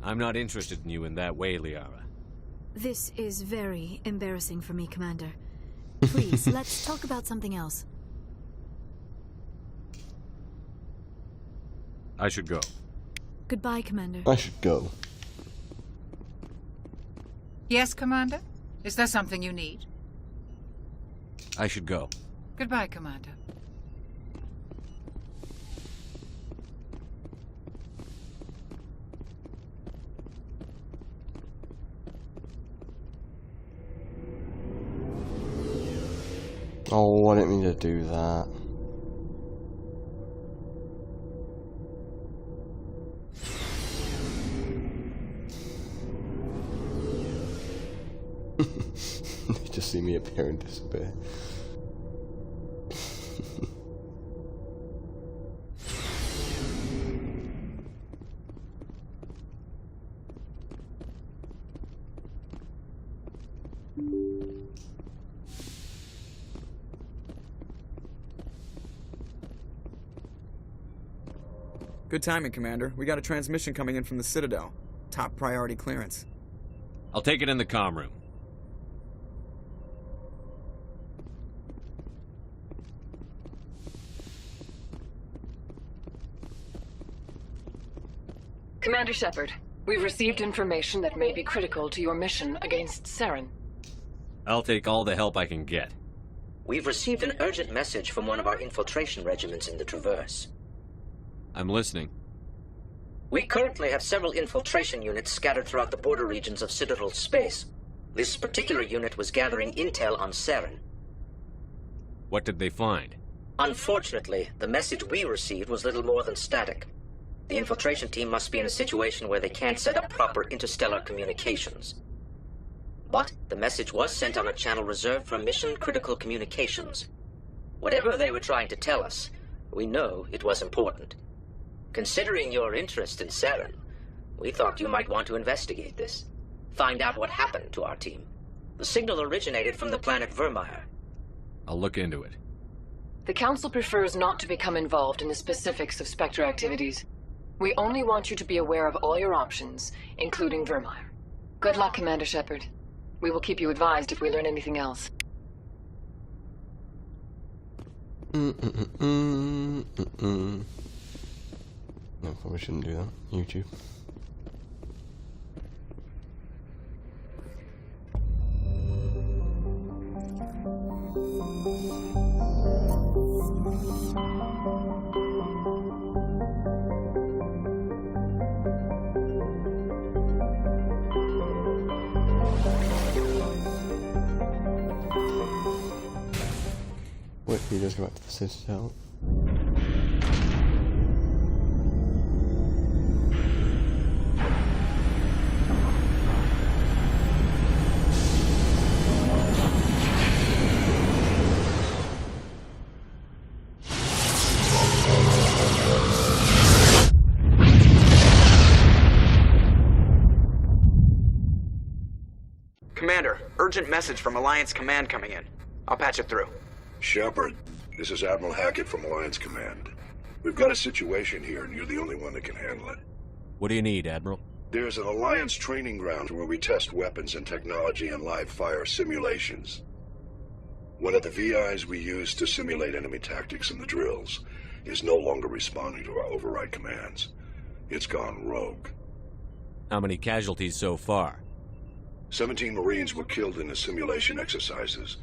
[SPEAKER 3] I'm not interested in you in that way, Liara.
[SPEAKER 11] This is very embarrassing for me, Commander. Please, let's talk about something else.
[SPEAKER 3] I should go.
[SPEAKER 11] Goodbye, Commander.
[SPEAKER 1] I should go.
[SPEAKER 20] Yes, Commander? Is there something you need?
[SPEAKER 3] I should go.
[SPEAKER 20] Goodbye, Commander.
[SPEAKER 1] Oh, I didn't mean to do that. You just see me appear and disappear.
[SPEAKER 14] Good timing, Commander. We got a transmission coming in from the Citadel. Top priority clearance.
[SPEAKER 3] I'll take it in the comm room.
[SPEAKER 15] Commander Shepard, we've received information that may be critical to your mission against Saren.
[SPEAKER 3] I'll take all the help I can get.
[SPEAKER 16] We've received an urgent message from one of our infiltration regiments in the Traverse.
[SPEAKER 3] I'm listening.
[SPEAKER 16] We currently have several infiltration units scattered throughout the border regions of Citadel space. This particular unit was gathering intel on Saren.
[SPEAKER 3] What did they find?
[SPEAKER 16] Unfortunately, the message we received was little more than static. The infiltration team must be in a situation where they can't set up proper interstellar communications. But the message was sent on a channel reserved for mission-critical communications. Whatever they were trying to tell us, we know it was important. Considering your interest in Saren, we thought you might want to investigate this. Find out what happened to our team. The signal originated from the planet Vermeer.
[SPEAKER 3] I'll look into it.
[SPEAKER 15] The Council prefers not to become involved in the specifics of Spectre activities. We only want you to be aware of all your options, including Vermeer. Good luck, Commander Shepard. We will keep you advised if we learn anything else.
[SPEAKER 1] No, probably shouldn't do that. YouTube. Wait for you to go back to the Citadel.
[SPEAKER 14] Commander, urgent message from Alliance Command coming in. I'll patch it through.
[SPEAKER 21] Shepard, this is Admiral Hackett from Alliance Command. We've got a situation here, and you're the only one that can handle it.
[SPEAKER 3] What do you need, Admiral?
[SPEAKER 21] There's an Alliance training ground where we test weapons and technology in live fire simulations. One of the VIs we use to simulate enemy tactics in the drills is no longer responding to our override commands. It's gone rogue.
[SPEAKER 3] How many casualties so far?
[SPEAKER 21] 17 Marines were killed in the simulation exercises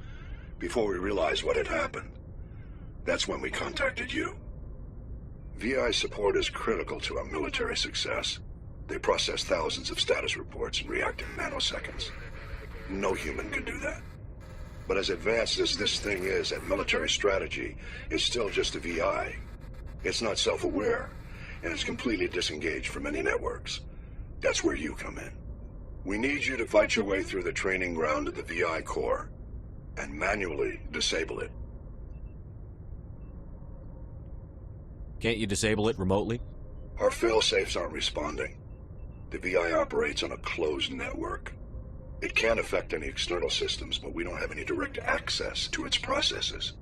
[SPEAKER 21] before we realized what had happened. That's when we contacted you. VI support is critical to our military success. They process thousands of status reports and react in nanoseconds. No human can do that. But as advanced as this thing is at military strategy, it's still just a VI. It's not self-aware, and it's completely disengaged from any networks. That's where you come in. We need you to fight your way through the training ground of the VI core and manually disable it.
[SPEAKER 3] Can't you disable it remotely?
[SPEAKER 21] Our fail-safes aren't responding. The VI operates on a closed network. It can affect any external systems, but we don't have any direct access to its processes.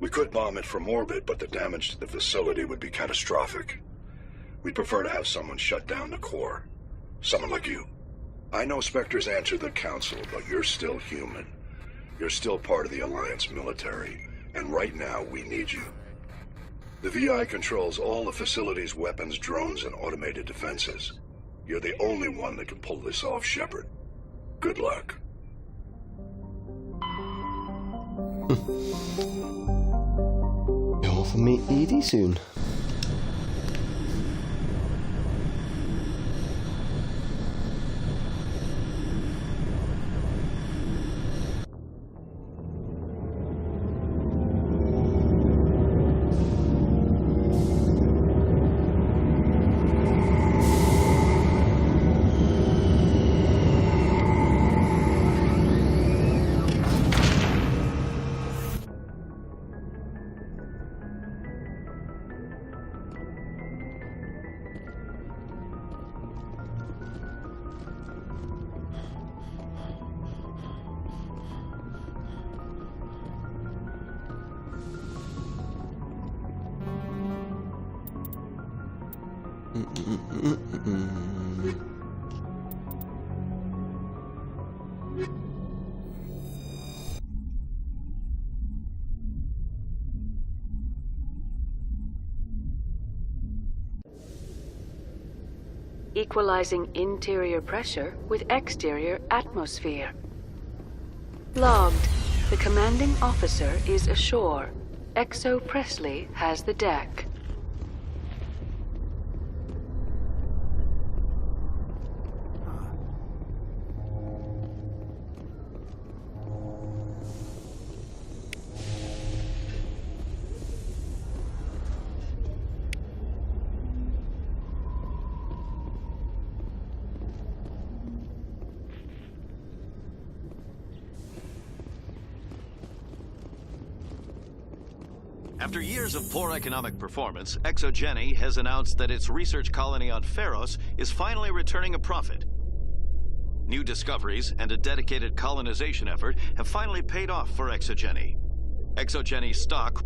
[SPEAKER 21] We could bomb it from orbit, but the damage to the facility would be catastrophic. We'd prefer to have someone shut down the core. Someone like you. I know Spectres answer the Council, but you're still human. You're still part of the Alliance military, and right now we need you. The VI controls all the facility's weapons, drones, and automated defenses. You're the only one that can pull this off, Shepard. Good luck.
[SPEAKER 1] You'll meet Edie soon.
[SPEAKER 12] Equalizing interior pressure with exterior atmosphere. Logged. The commanding officer is ashore. Exo Presley has the deck.
[SPEAKER 22] After years of poor economic performance, ExoGeni has announced that its research colony on Pharos is finally returning a profit. New discoveries and a dedicated colonization effort have finally paid off for ExoGeni. ExoGeni stock...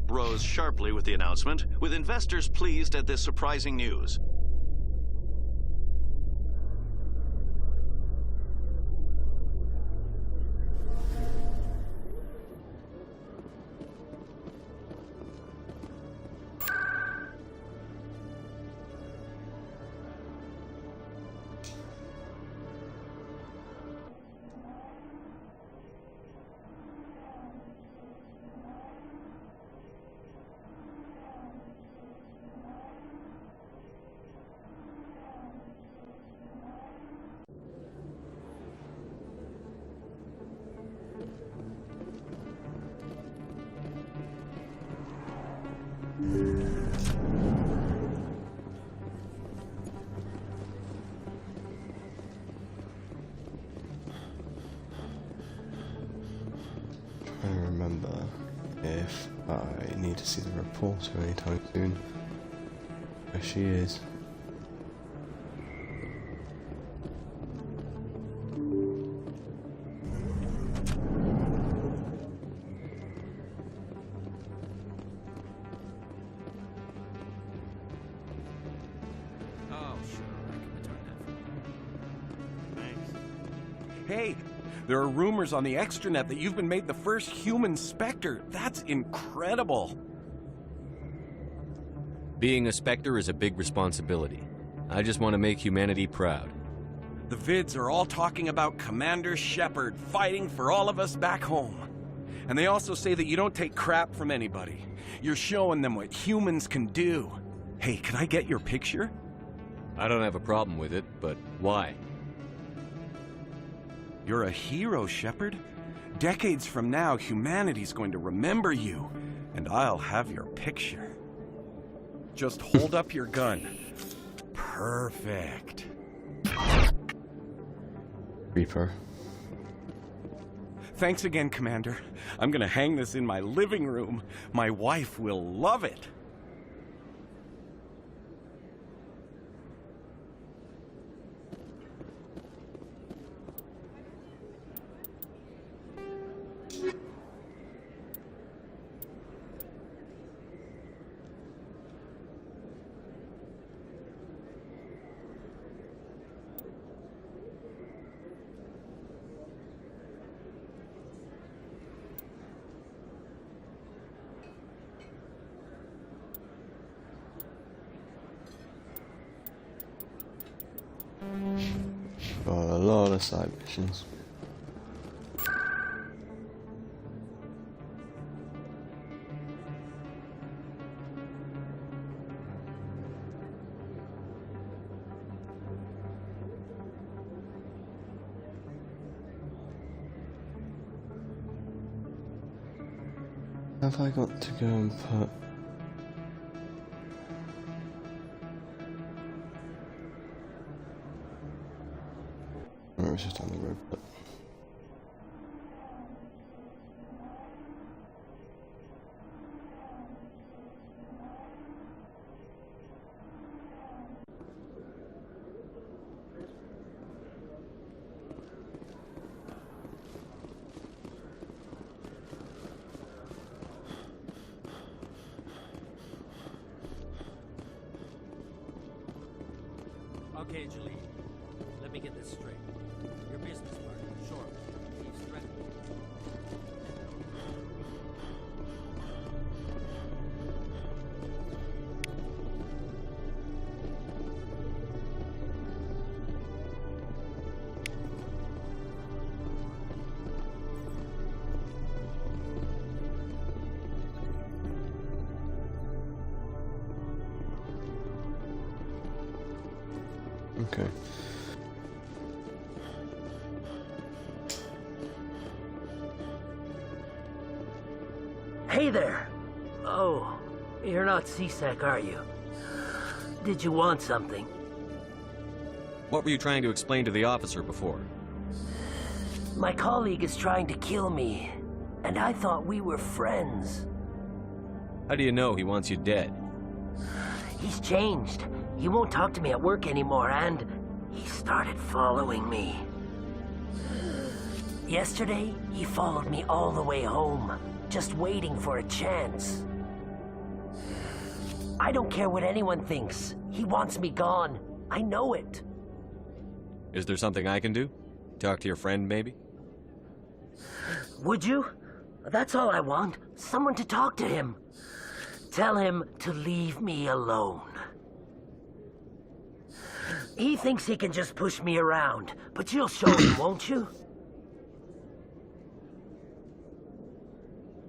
[SPEAKER 22] Rose sharply with the announcement, with investors pleased at this surprising news.
[SPEAKER 1] Trying to remember if I need to see the reporter anytime soon. There she is.
[SPEAKER 17] Oh, sure, I can return that.
[SPEAKER 7] Thanks. Hey, there are rumors on the extranet that you've been made the first human Spectre. That's incredible.
[SPEAKER 3] Being a Spectre is a big responsibility. I just want to make humanity proud.
[SPEAKER 7] The vids are all talking about Commander Shepard fighting for all of us back home. And they also say that you don't take crap from anybody. You're showing them what humans can do. Hey, can I get your picture?
[SPEAKER 3] I don't have a problem with it, but why?
[SPEAKER 7] You're a hero, Shepard. Decades from now, humanity's going to remember you, and I'll have your picture. Just hold up your gun. Perfect.
[SPEAKER 1] Reaper.
[SPEAKER 7] Thanks again, Commander. I'm gonna hang this in my living room. My wife will love it.
[SPEAKER 1] Got a lot of side missions. Have I got to go and put... Or it's just down the road, but...
[SPEAKER 18] Okay, Julie. Let me get this straight. Your business partner, sure. He's threatened you.
[SPEAKER 1] Okay.
[SPEAKER 8] Hey there! Oh,
[SPEAKER 6] You're not C-Sec, are you? Did you want something?
[SPEAKER 3] What were you trying to explain to the officer before?
[SPEAKER 6] My colleague is trying to kill me, and I thought we were friends.
[SPEAKER 3] How do you know he wants you dead?
[SPEAKER 6] He's changed. He won't talk to me at work anymore, and he started following me. Yesterday, he followed me all the way home, just waiting for a chance. I don't care what anyone thinks. He wants me gone. I know it.
[SPEAKER 3] Is there something I can do? Talk to your friend, maybe?
[SPEAKER 6] Would you? That's all I want. Someone to talk to him. Tell him to leave me alone. He thinks he can just push me around, but you'll show him, won't you?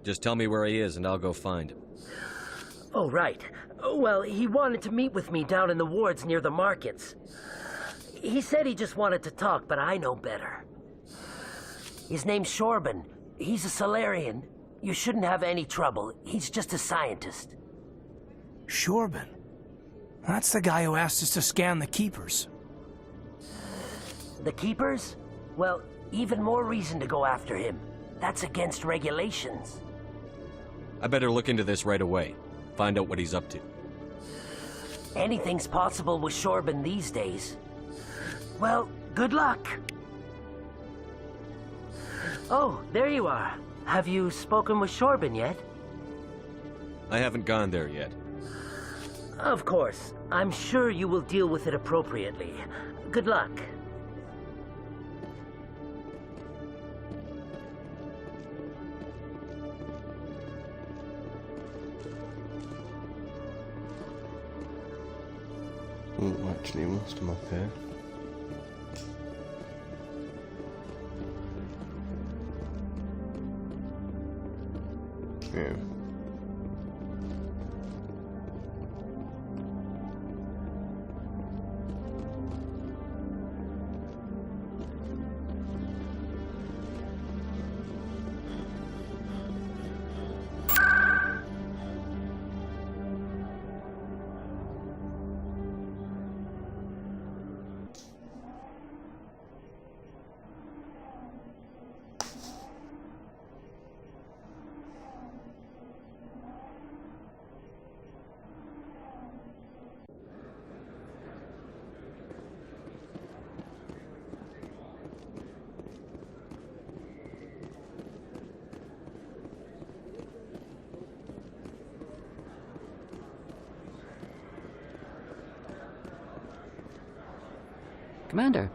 [SPEAKER 3] Just tell me where he is and I'll go find him.
[SPEAKER 6] Oh, right. Well, he wanted to meet with me down in the wards near the markets. He said he just wanted to talk, but I know better. His name's Shorban. He's a Solarian. You shouldn't have any trouble. He's just a scientist.
[SPEAKER 9] Shorban? That's the guy who asked us to scan the Keepers.
[SPEAKER 6] The Keepers? Well, even more reason to go after him. That's against regulations.
[SPEAKER 3] I better look into this right away. Find out what he's up to.
[SPEAKER 6] Anything's possible with Shorban these days. Well, good luck. Oh, there you are. Have you spoken with Shorban yet?
[SPEAKER 3] I haven't gone there yet.
[SPEAKER 6] Of course. I'm sure you will deal with it appropriately. Good luck.
[SPEAKER 1] Oh, actually, whilst I'm up here. Yeah.
[SPEAKER 8] Commander,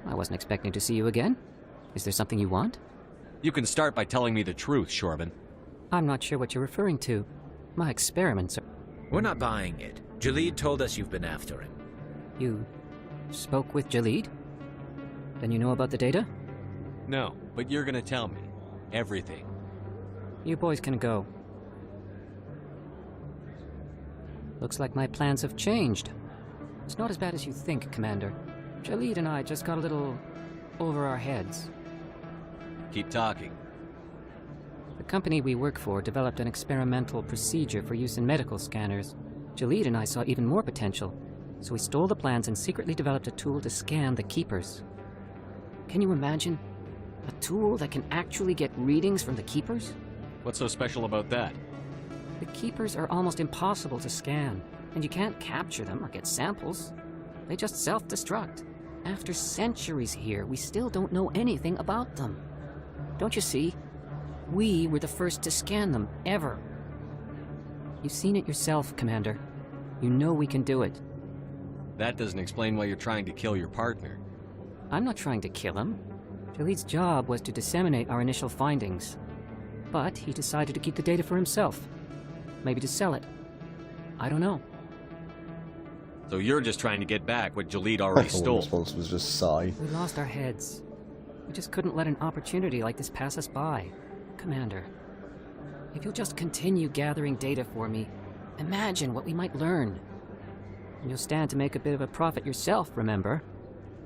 [SPEAKER 8] I wasn't expecting to see you again. Is there something you want?
[SPEAKER 3] You can start by telling me the truth, Shorban.
[SPEAKER 8] I'm not sure what you're referring to. My experiments are...
[SPEAKER 17] We're not buying it. Jalid told us you've been after him.
[SPEAKER 8] You spoke with Jalid? Then you know about the data?
[SPEAKER 3] No, but you're gonna tell me. Everything.
[SPEAKER 8] You boys can go. Looks like my plans have changed. It's not as bad as you think, Commander. Jalid and I just got a little over our heads.
[SPEAKER 3] Keep talking.
[SPEAKER 8] The company we work for developed an experimental procedure for use in medical scanners. Jalid and I saw even more potential, so we stole the plans and secretly developed a tool to scan the Keepers. Can you imagine? A tool that can actually get readings from the Keepers?
[SPEAKER 3] What's so special about that?
[SPEAKER 8] The Keepers are almost impossible to scan, and you can't capture them or get samples. They just self-destruct. After centuries here, we still don't know anything about them. Don't you see? We were the first to scan them, ever. You've seen it yourself, Commander. You know we can do it.
[SPEAKER 3] That doesn't explain why you're trying to kill your partner.
[SPEAKER 8] I'm not trying to kill him. Jalid's job was to disseminate our initial findings. But he decided to keep the data for himself. Maybe to sell it. I don't know.
[SPEAKER 3] So you're just trying to get back what Jalid already stole.
[SPEAKER 1] The response was just sigh.
[SPEAKER 8] We lost our heads. We just couldn't let an opportunity like this pass us by. Commander, if you'll just continue gathering data for me, imagine what we might learn. And you'll stand to make a bit of a profit yourself, remember?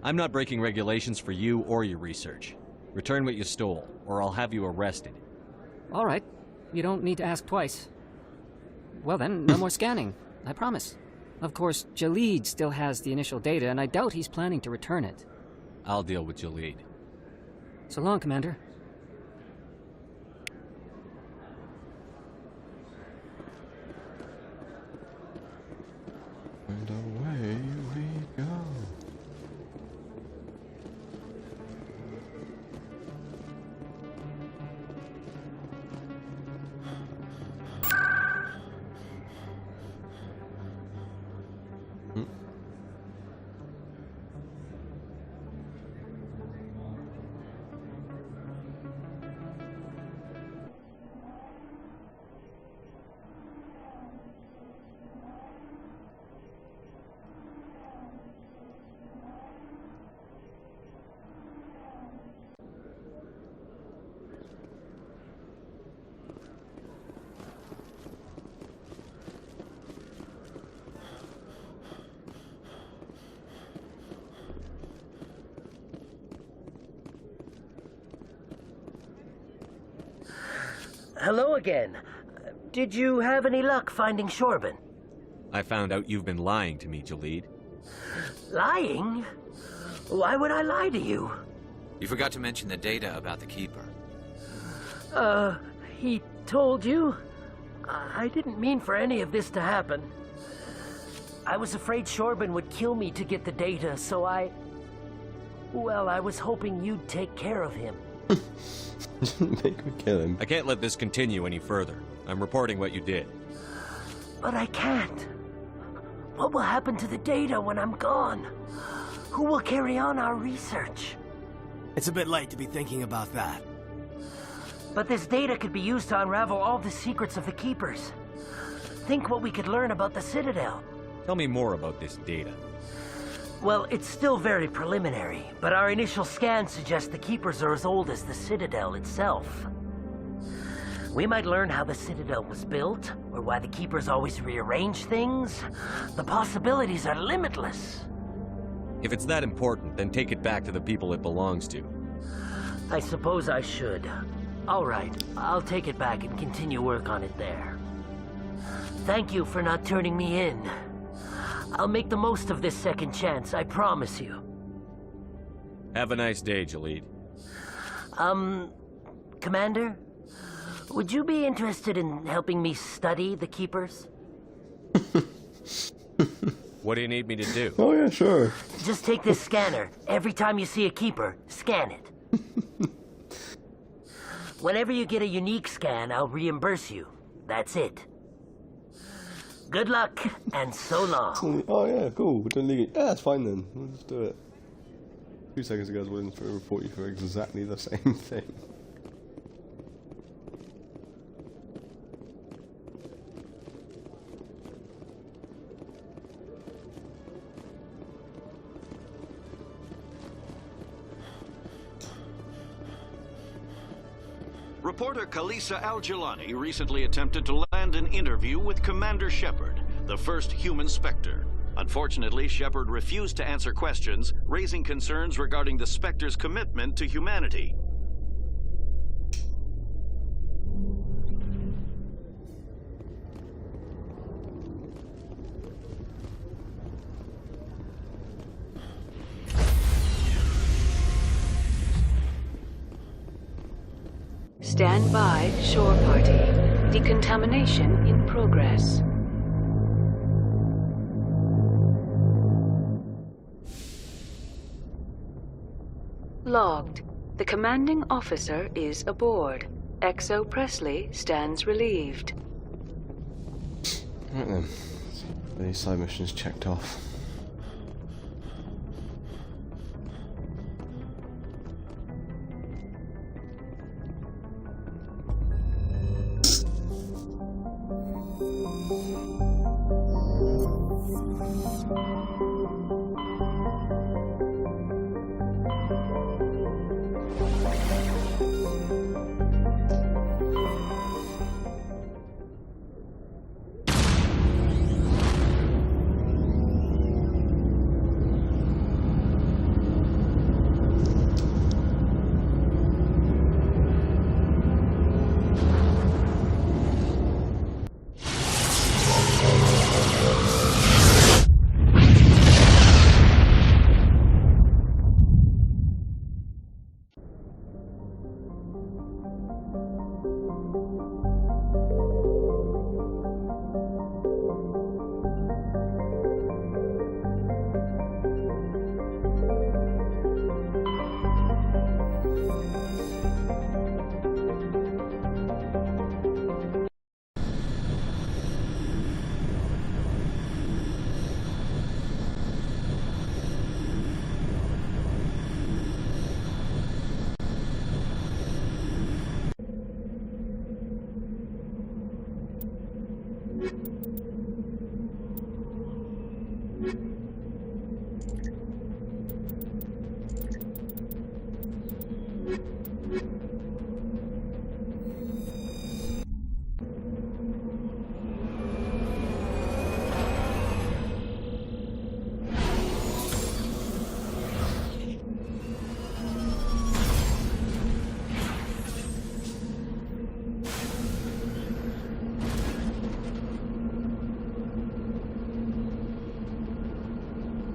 [SPEAKER 3] I'm not breaking regulations for you or your research. Return what you stole, or I'll have you arrested.
[SPEAKER 8] All right. You don't need to ask twice. Well then, no more scanning. I promise. Of course, Jaleed still has the initial data, and I doubt he's planning to return it.
[SPEAKER 3] I'll deal with Jaleed.
[SPEAKER 8] So long, Commander.
[SPEAKER 1] And away we go.
[SPEAKER 6] Hello again. Did you have any luck finding Shorban?
[SPEAKER 3] I found out you've been lying to me, Jaleed.
[SPEAKER 6] Lying? Why would I lie to you?
[SPEAKER 17] You forgot to mention the data about the Keeper.
[SPEAKER 6] He told you? I didn't mean for any of this to happen. I was afraid Shorban would kill me to get the data, so well, I was hoping you'd take care of him.
[SPEAKER 1] Make me kill him.
[SPEAKER 3] I can't let this continue any further. I'm reporting what you did.
[SPEAKER 6] But I can't. What will happen to the data when I'm gone? Who will carry on our research?
[SPEAKER 9] It's a bit late to be thinking about that.
[SPEAKER 6] But this data could be used to unravel all the secrets of the Keepers. Think what we could learn about the Citadel.
[SPEAKER 3] Tell me more about this data.
[SPEAKER 6] Well, it's still very preliminary, but our initial scans suggest the Keepers are as old as the Citadel itself. We might learn how the Citadel was built, or why the Keepers always rearrange things. The possibilities are limitless.
[SPEAKER 3] If it's that important, then take it back to the people it belongs to.
[SPEAKER 6] I suppose I should. All right, I'll take it back and continue work on it there. Thank you for not turning me in. I'll make the most of this second chance, I promise you.
[SPEAKER 3] Have a nice day, Jaleed.
[SPEAKER 6] Commander? Would you be interested in helping me study the Keepers?
[SPEAKER 3] What do you need me to do?
[SPEAKER 1] Oh yeah, sure.
[SPEAKER 6] Just take this scanner. Every time you see a Keeper, scan it. Whenever you get a unique scan, I'll reimburse you. That's it. Good luck, and so long.
[SPEAKER 1] Oh yeah, cool. Don't leave it. Yeah, that's fine then. We'll just do it. 2 seconds ago I was willing to report you for exactly the same thing.
[SPEAKER 22] Reporter Kalisa Al-Jilani recently attempted to land an interview with Commander Shepard, the first human Spectre. Unfortunately, Shepard refused to answer questions, raising concerns regarding the Spectre's commitment to humanity.
[SPEAKER 12] Stand by, shore party. Decontamination in progress. Logged. The commanding officer is aboard. XO Presley stands relieved.
[SPEAKER 1] Right then. These side missions checked off.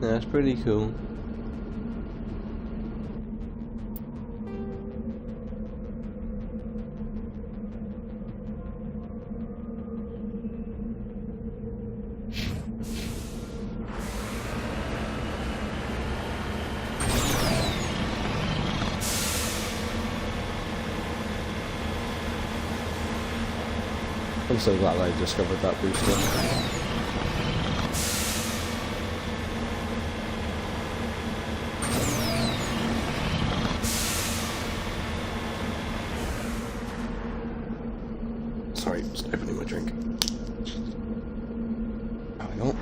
[SPEAKER 1] That's pretty cool. I'm so glad I discovered that booster. Sorry, just opening my drink. There we go.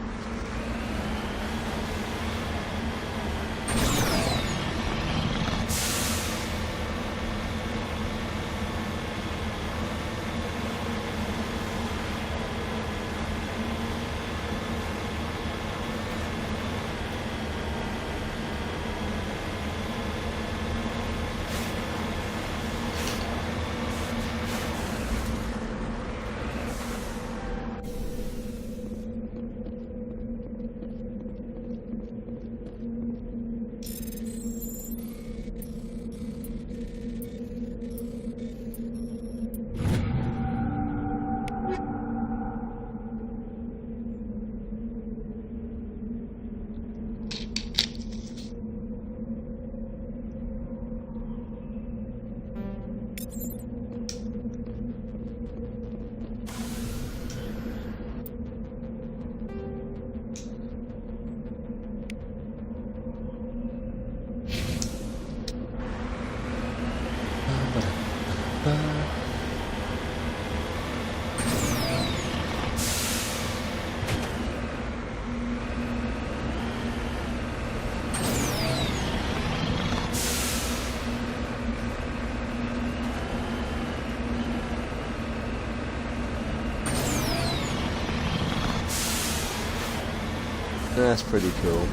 [SPEAKER 1] That's pretty cool.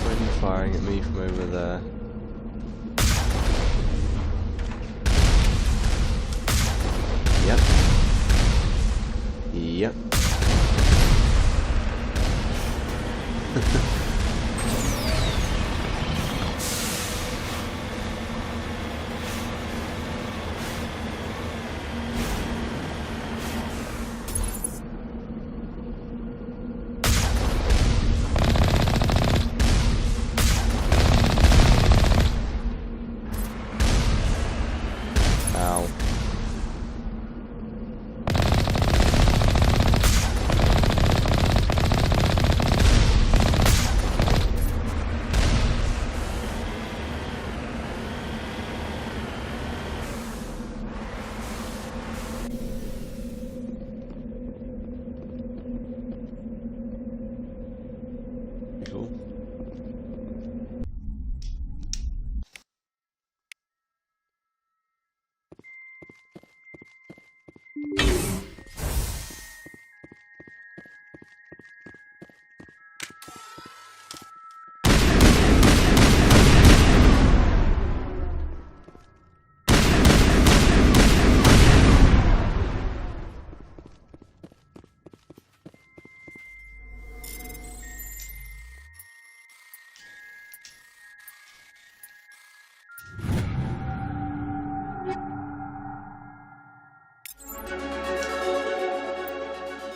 [SPEAKER 1] Why are you firing at me from over there? Yep. Yep. Ow. Cool.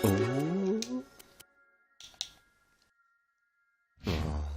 [SPEAKER 1] Ooh. Oh.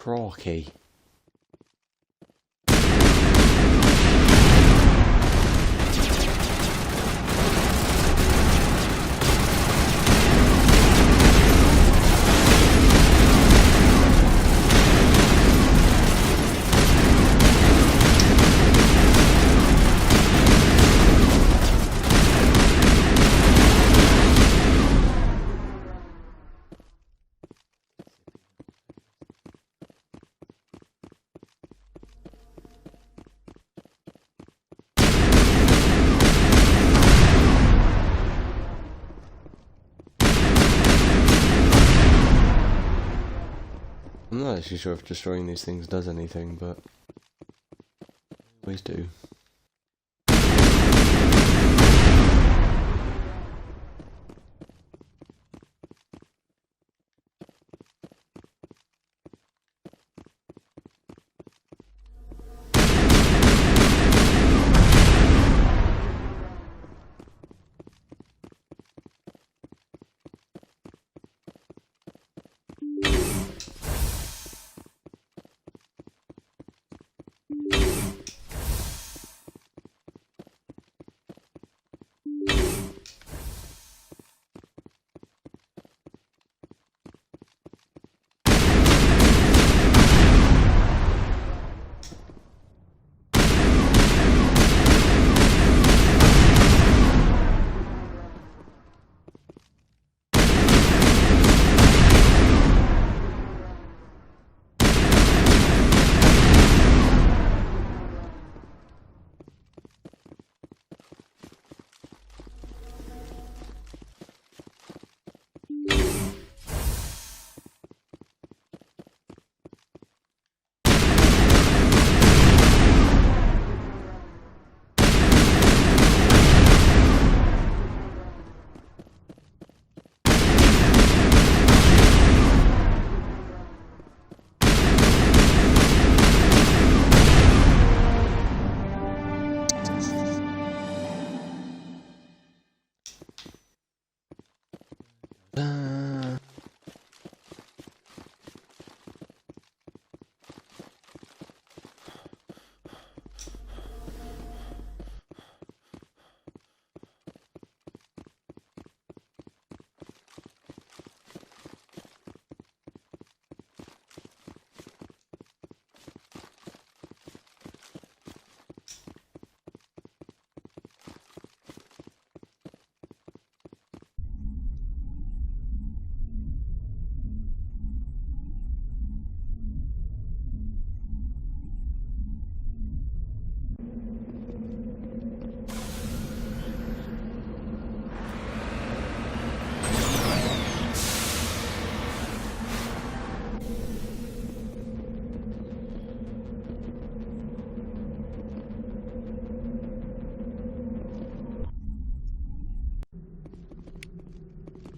[SPEAKER 1] Crocky. I'm not actually sure if destroying these things does anything, but they always do.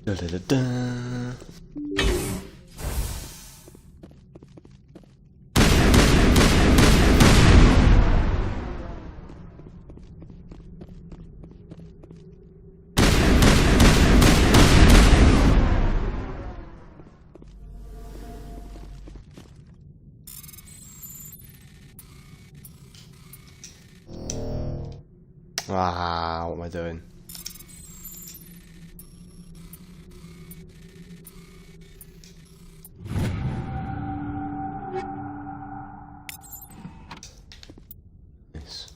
[SPEAKER 1] Da da da da. Ah, what am I doing? Nice.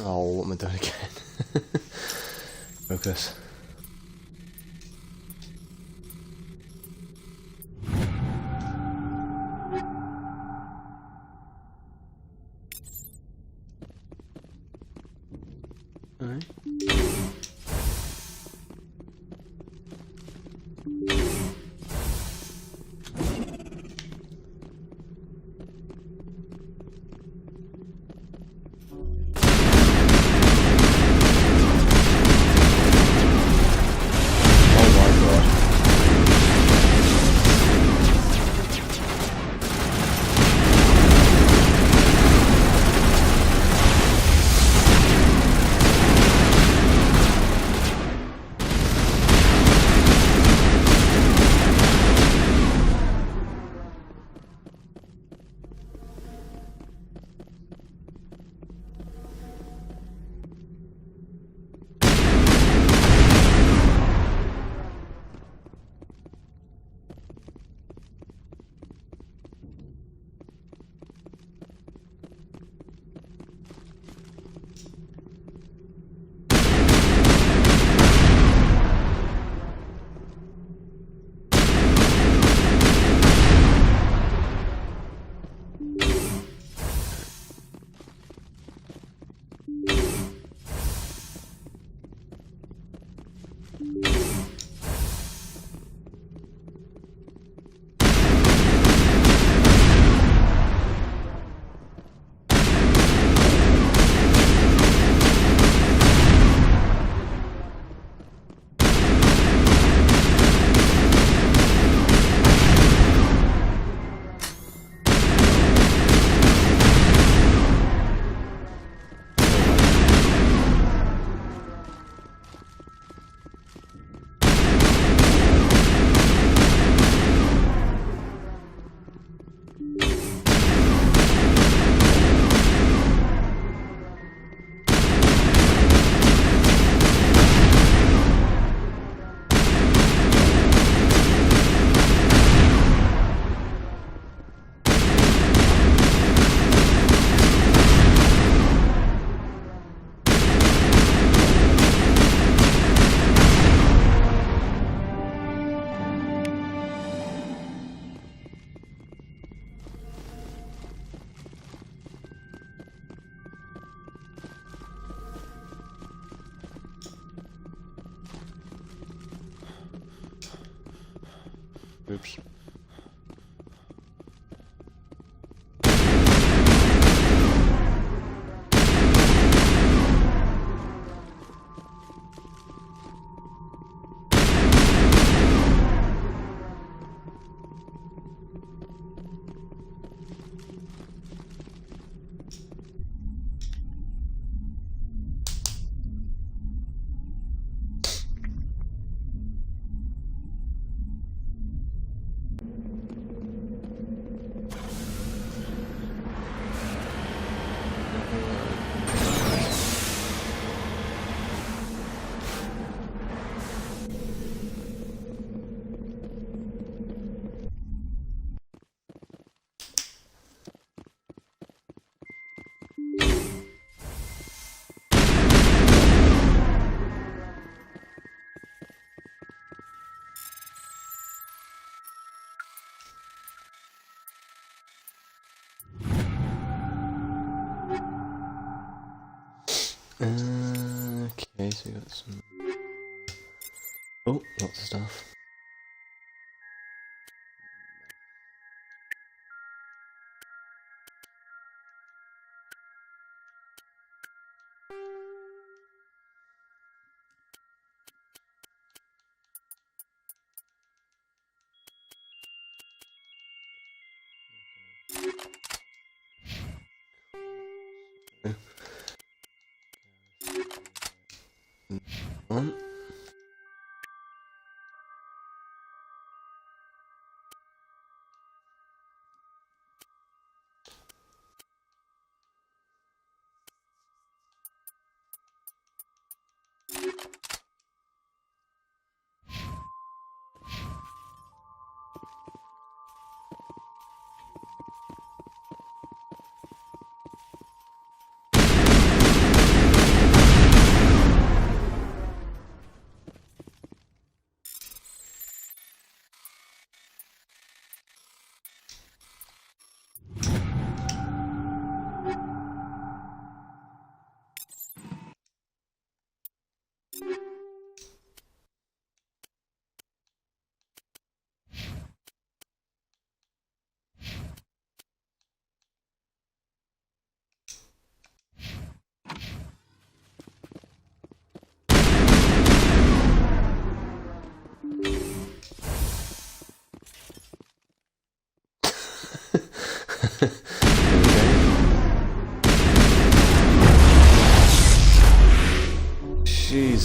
[SPEAKER 1] Oh, what am I doing again? Focus. Alright. Oops. Okay, so we got some. Oh, lots of stuff. One.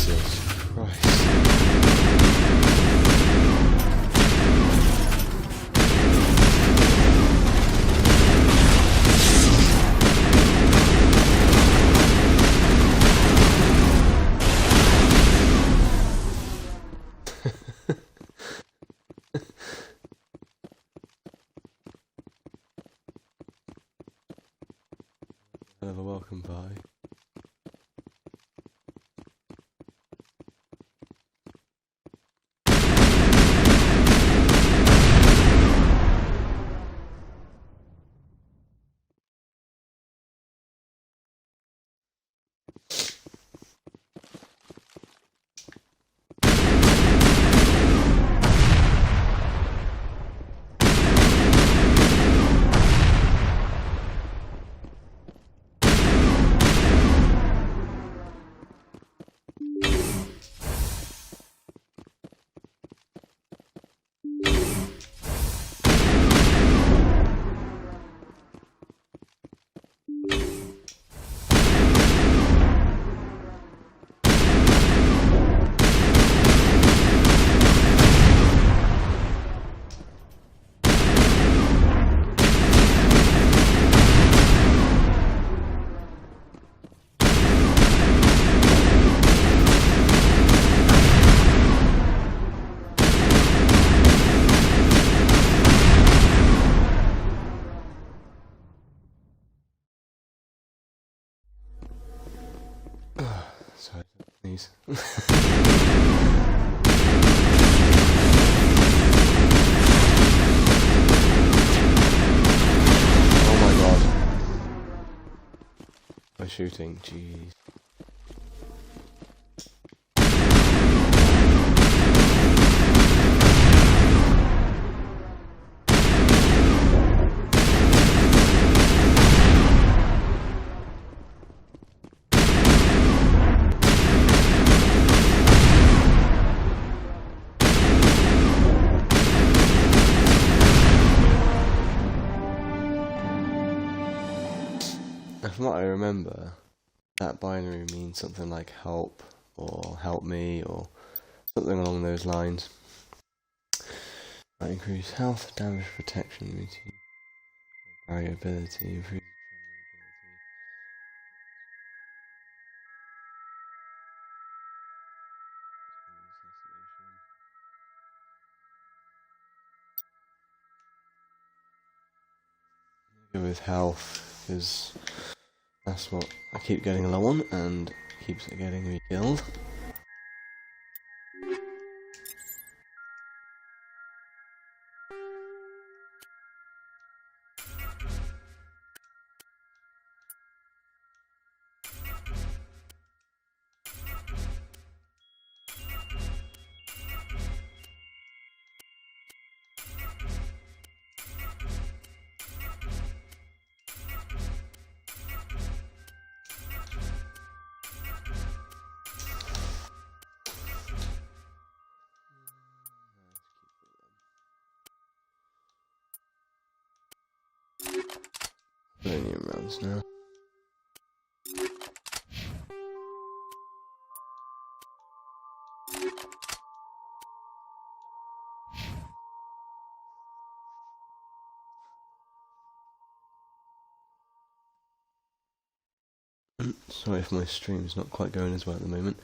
[SPEAKER 1] Jesus Christ. Have a welcome pie. Sorry, please. Oh my god. By shooting, jeez. From what I remember, that binary means something like help, or help me, or something along those lines. Might increase health, damage, protection, routine, variability, improve go with health, because that's what I keep getting low on, and keeps getting me killed. Plenty of rounds now. Sorry if my stream's not quite going as well at the moment.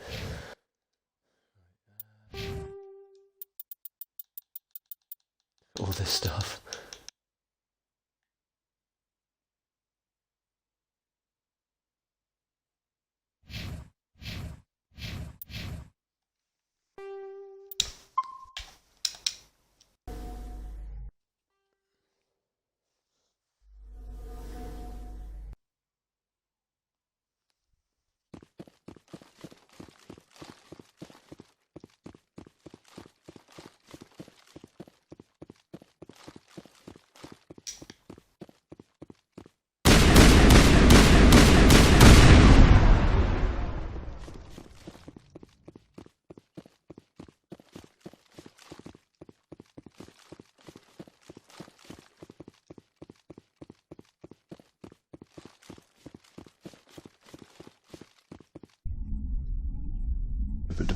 [SPEAKER 1] All this stuff.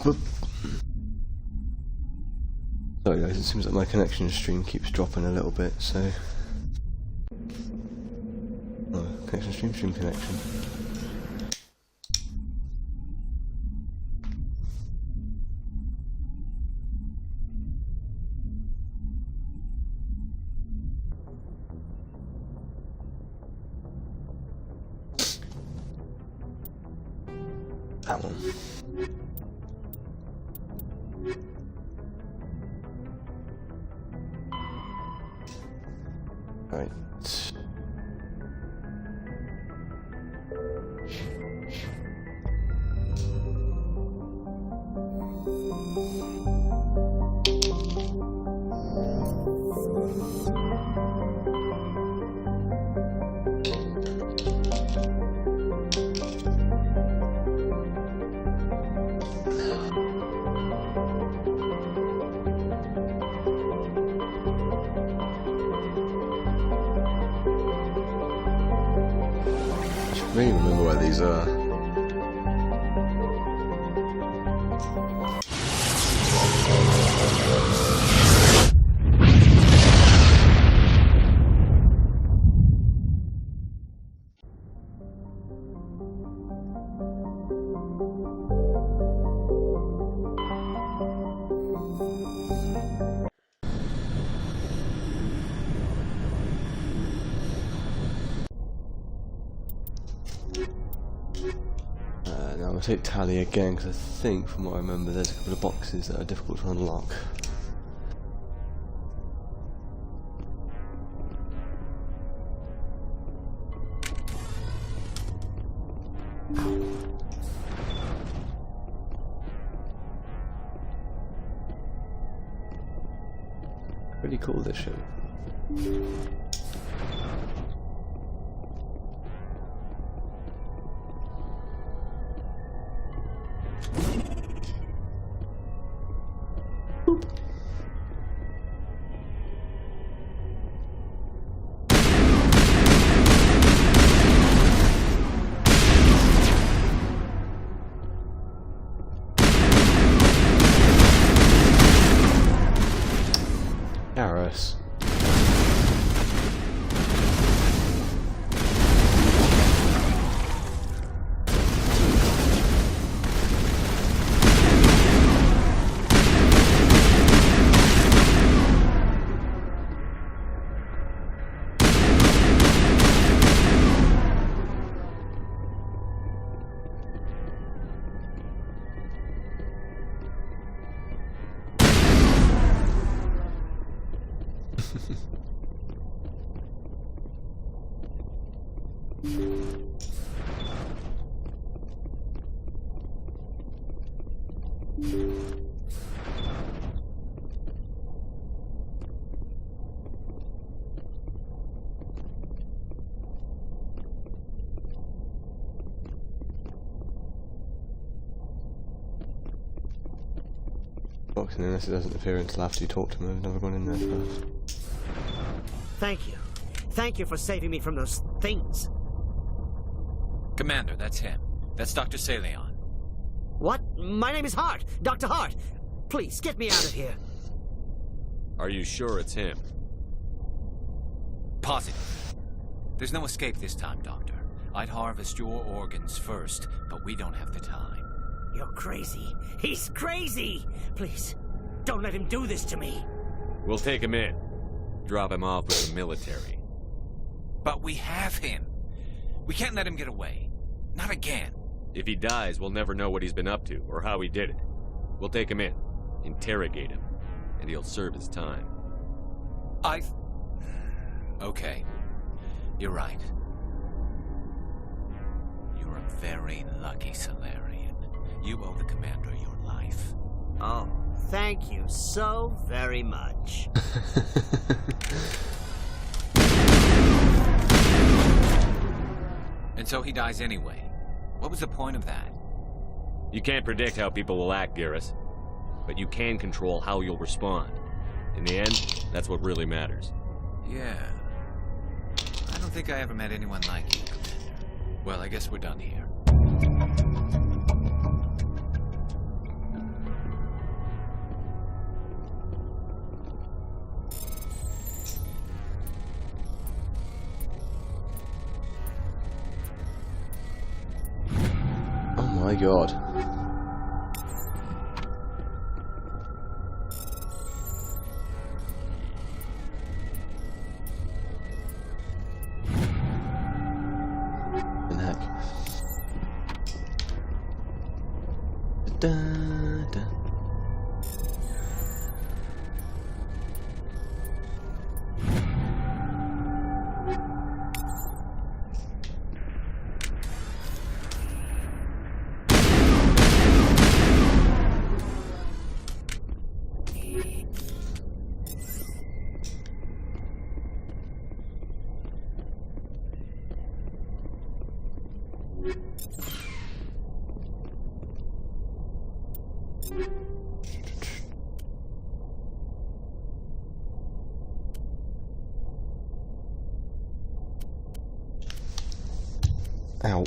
[SPEAKER 1] Sorry guys, it seems like my connection stream keeps dropping a little bit, so... Oh, connection stream connection. That one. Right. I don't even remember where these are. Now I'm going to take tally again because I think from what I remember there's a couple of boxes that are difficult to unlock. Pretty cool this shit. Garrus. Boxing unless it doesn't appear until after you talk to him. I've never gone in there first.
[SPEAKER 4] Thank you. Thank you for saving me from those things.
[SPEAKER 17] Commander, that's him. That's Dr. Saleon.
[SPEAKER 4] What? My name is Hart. Dr. Hart. Please, get me out of here.
[SPEAKER 3] Are you sure it's him?
[SPEAKER 17] Positive. There's no escape this time, Doctor. I'd harvest your organs first, but we don't have the time.
[SPEAKER 4] You're crazy. He's crazy! Please, don't let him do this to me.
[SPEAKER 3] We'll take him in. Drop him off with the military.
[SPEAKER 17] But we have him. We can't let him get away. Not again.
[SPEAKER 3] If he dies, we'll never know what he's been up to, or how he did it. We'll take him in, interrogate him, and he'll serve his time.
[SPEAKER 17] Okay. You're right. You're a very lucky Solarian. You owe the Commander your life.
[SPEAKER 4] Oh, thank you so very much.
[SPEAKER 17] And so he dies anyway. What was the point of that?
[SPEAKER 3] You can't predict how people will act, Garrus. But you can control how you'll respond. In the end, that's what really matters.
[SPEAKER 17] Yeah. I don't think I ever met anyone like you, Commander. Well, I guess we're done here.
[SPEAKER 1] My god. And heck. Da, da. Ow.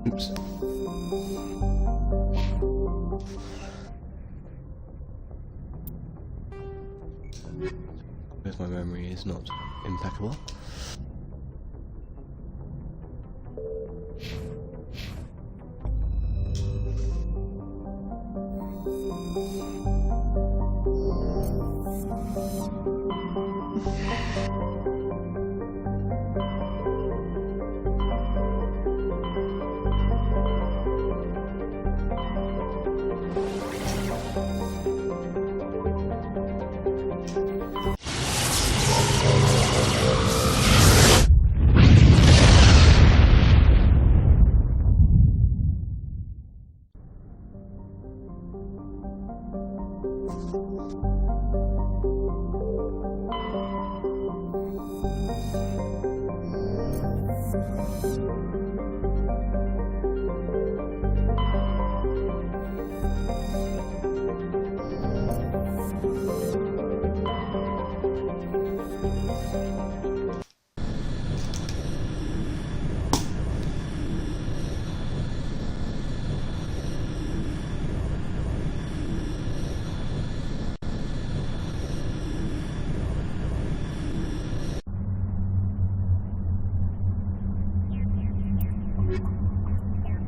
[SPEAKER 1] Oops. Because my memory is not impeccable.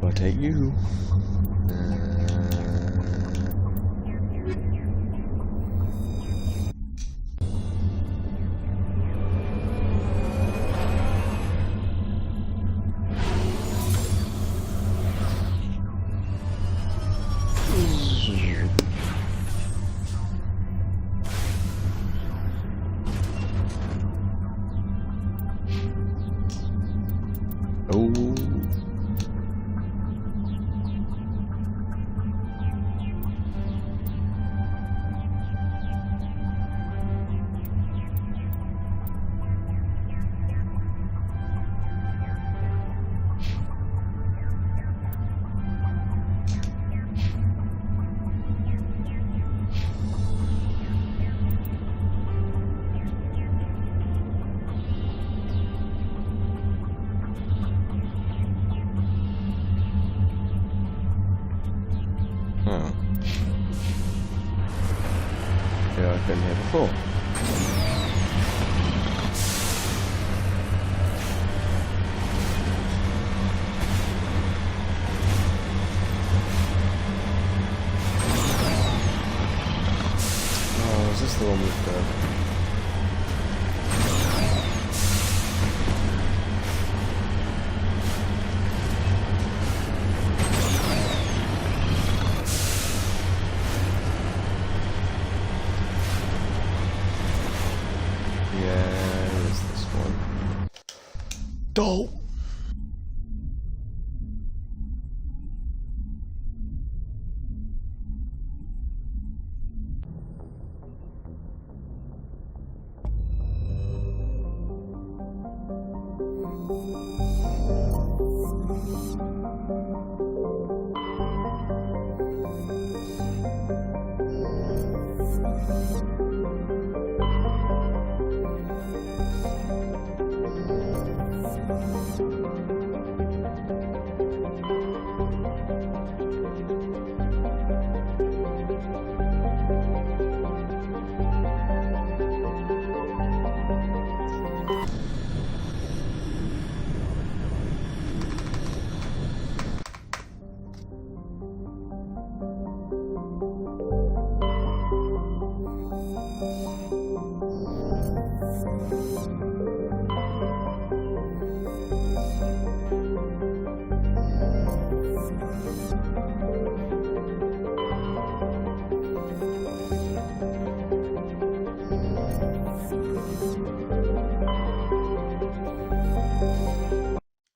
[SPEAKER 1] I'll take you. Oh. Oh. Yeah, I've been here before. Oh, is this the one with the... Oh.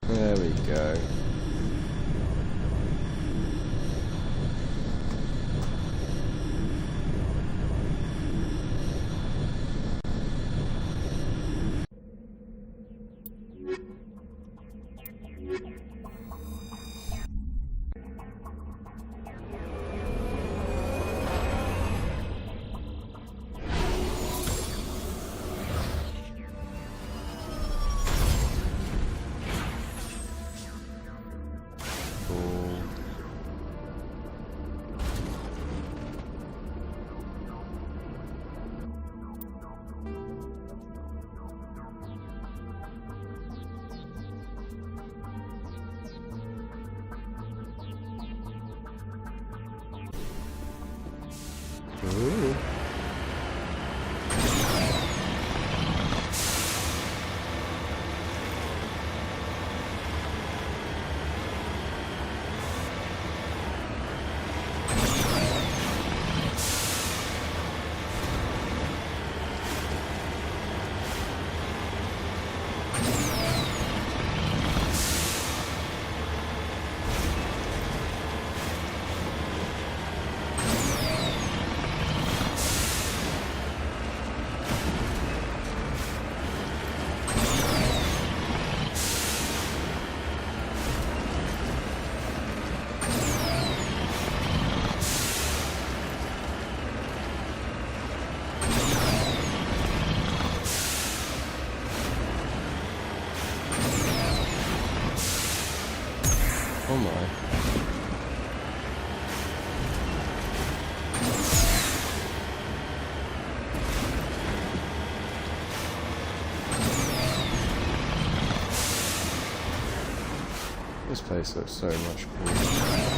[SPEAKER 1] There we go. Ooh. Oh my. This place looks so much cooler.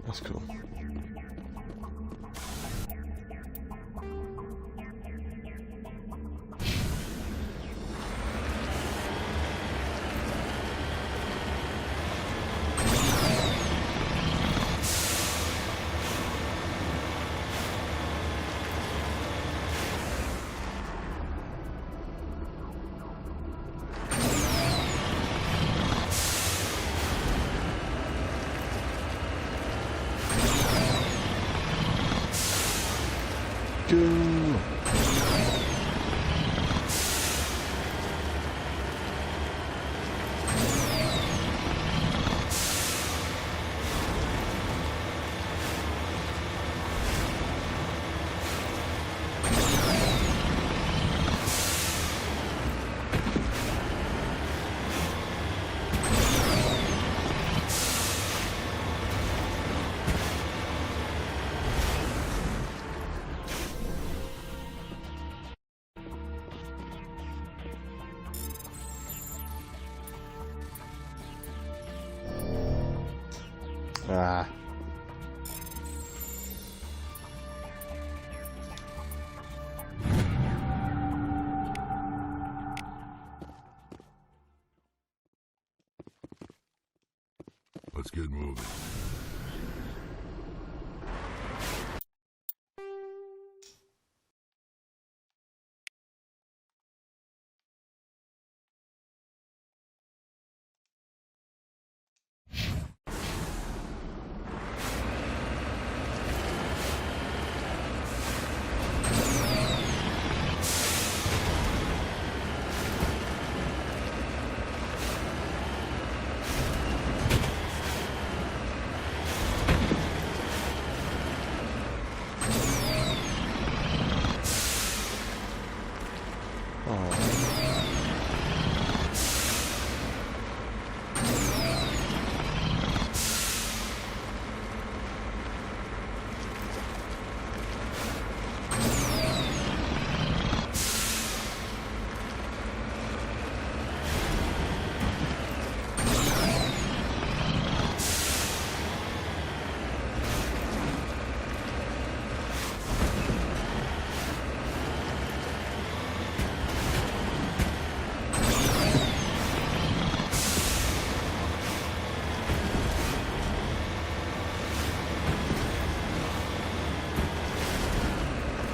[SPEAKER 1] That's cool. Go! Ah.
[SPEAKER 5] Let's get moving.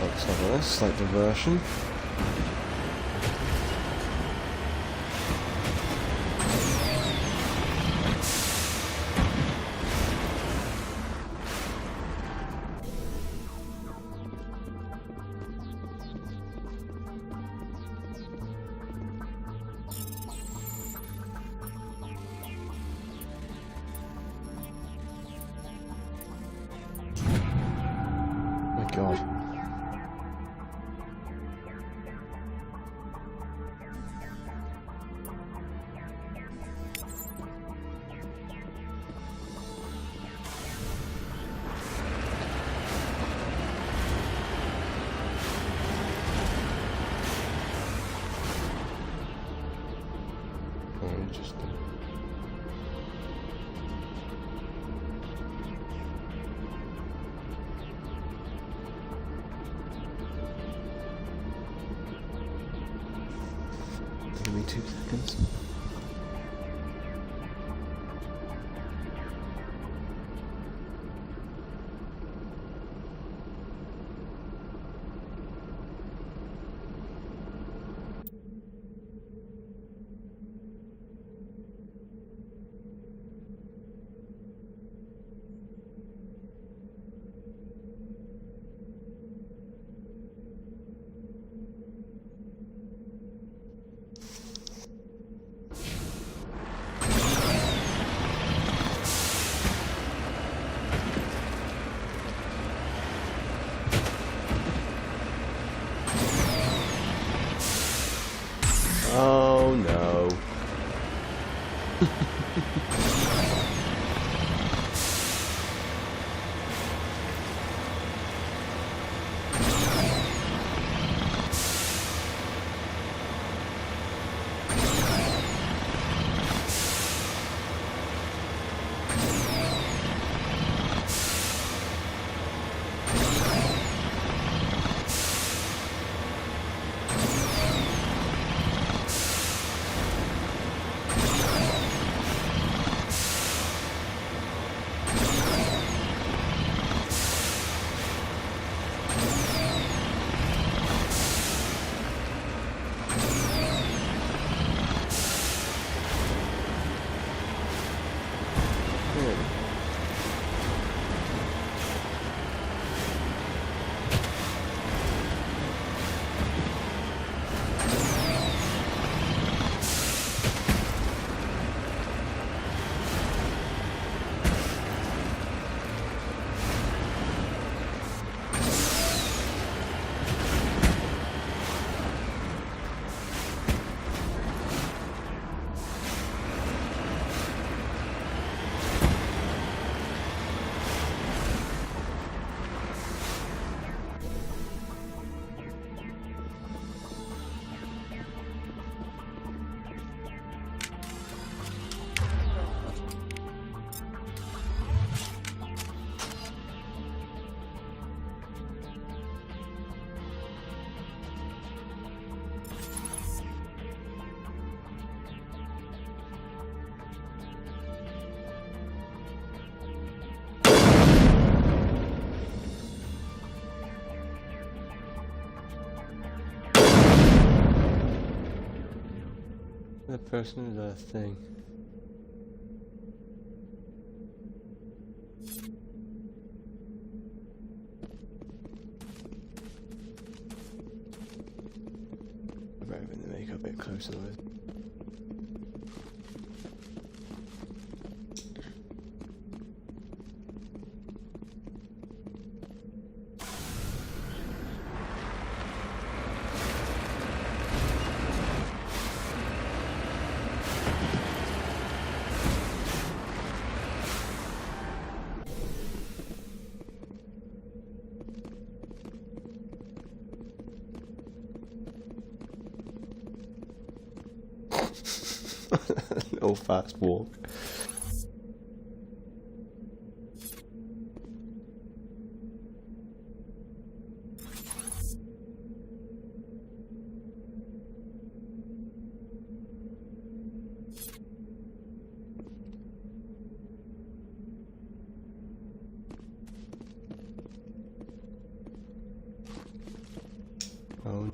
[SPEAKER 5] Let's have a slight diversion. My God. Interesting. Give me 2 seconds.
[SPEAKER 1] Oh no. The person is a thing. I better bring the makeup a bit closer with. Little fast walk. Oh.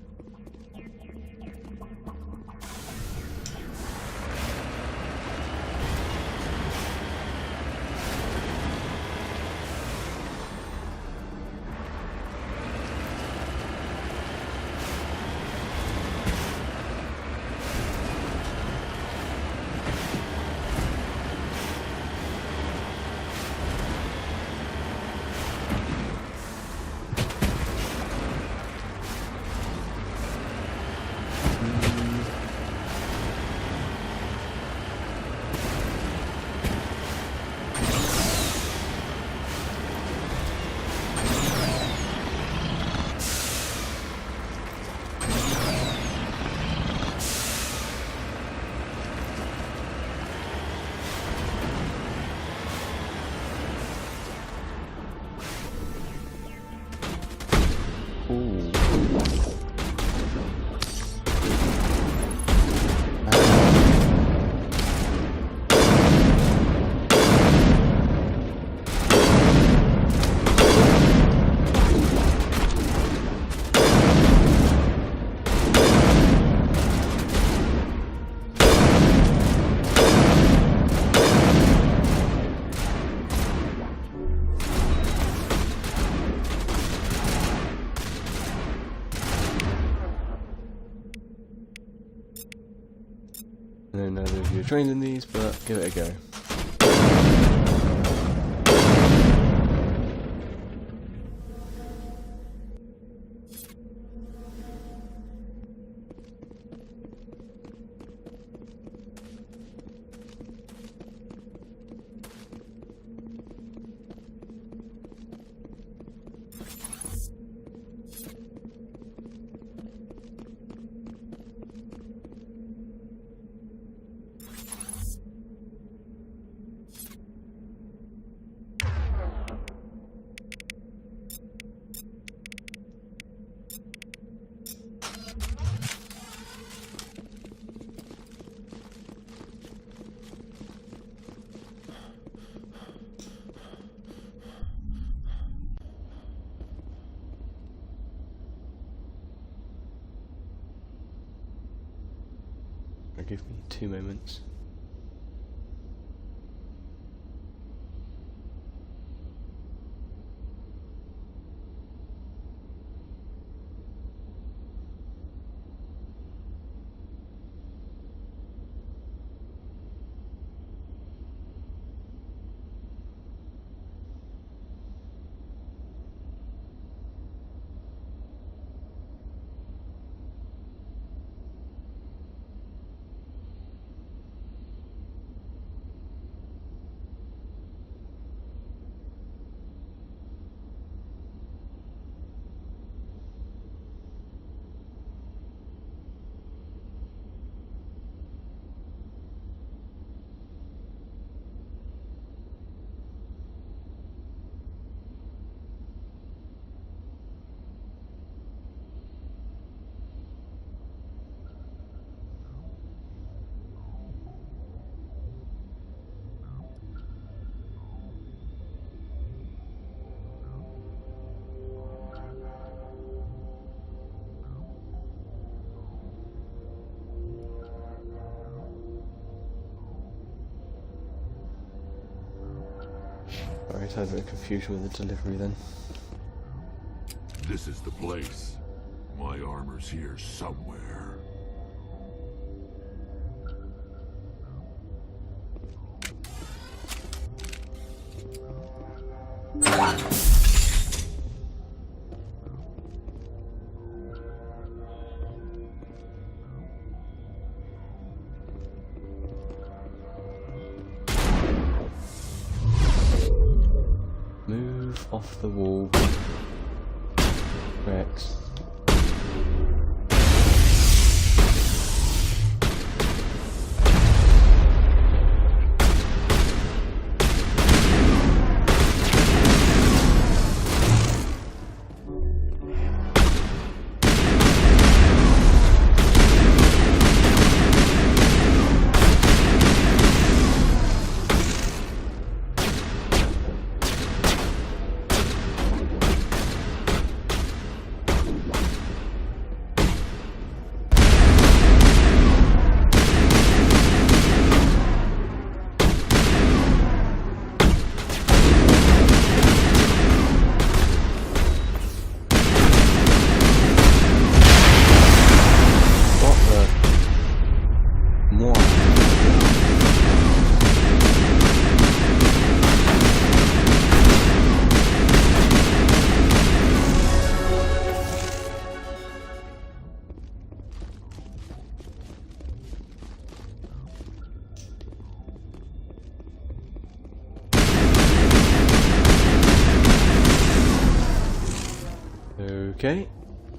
[SPEAKER 1] I don't know if you're trained in these, but give it a go. Give me 2 moments. Alright, I had a bit of confusion with the delivery then.
[SPEAKER 5] This is the place. My armor's here somewhere.
[SPEAKER 1] Move off the wall. Rex. Okay.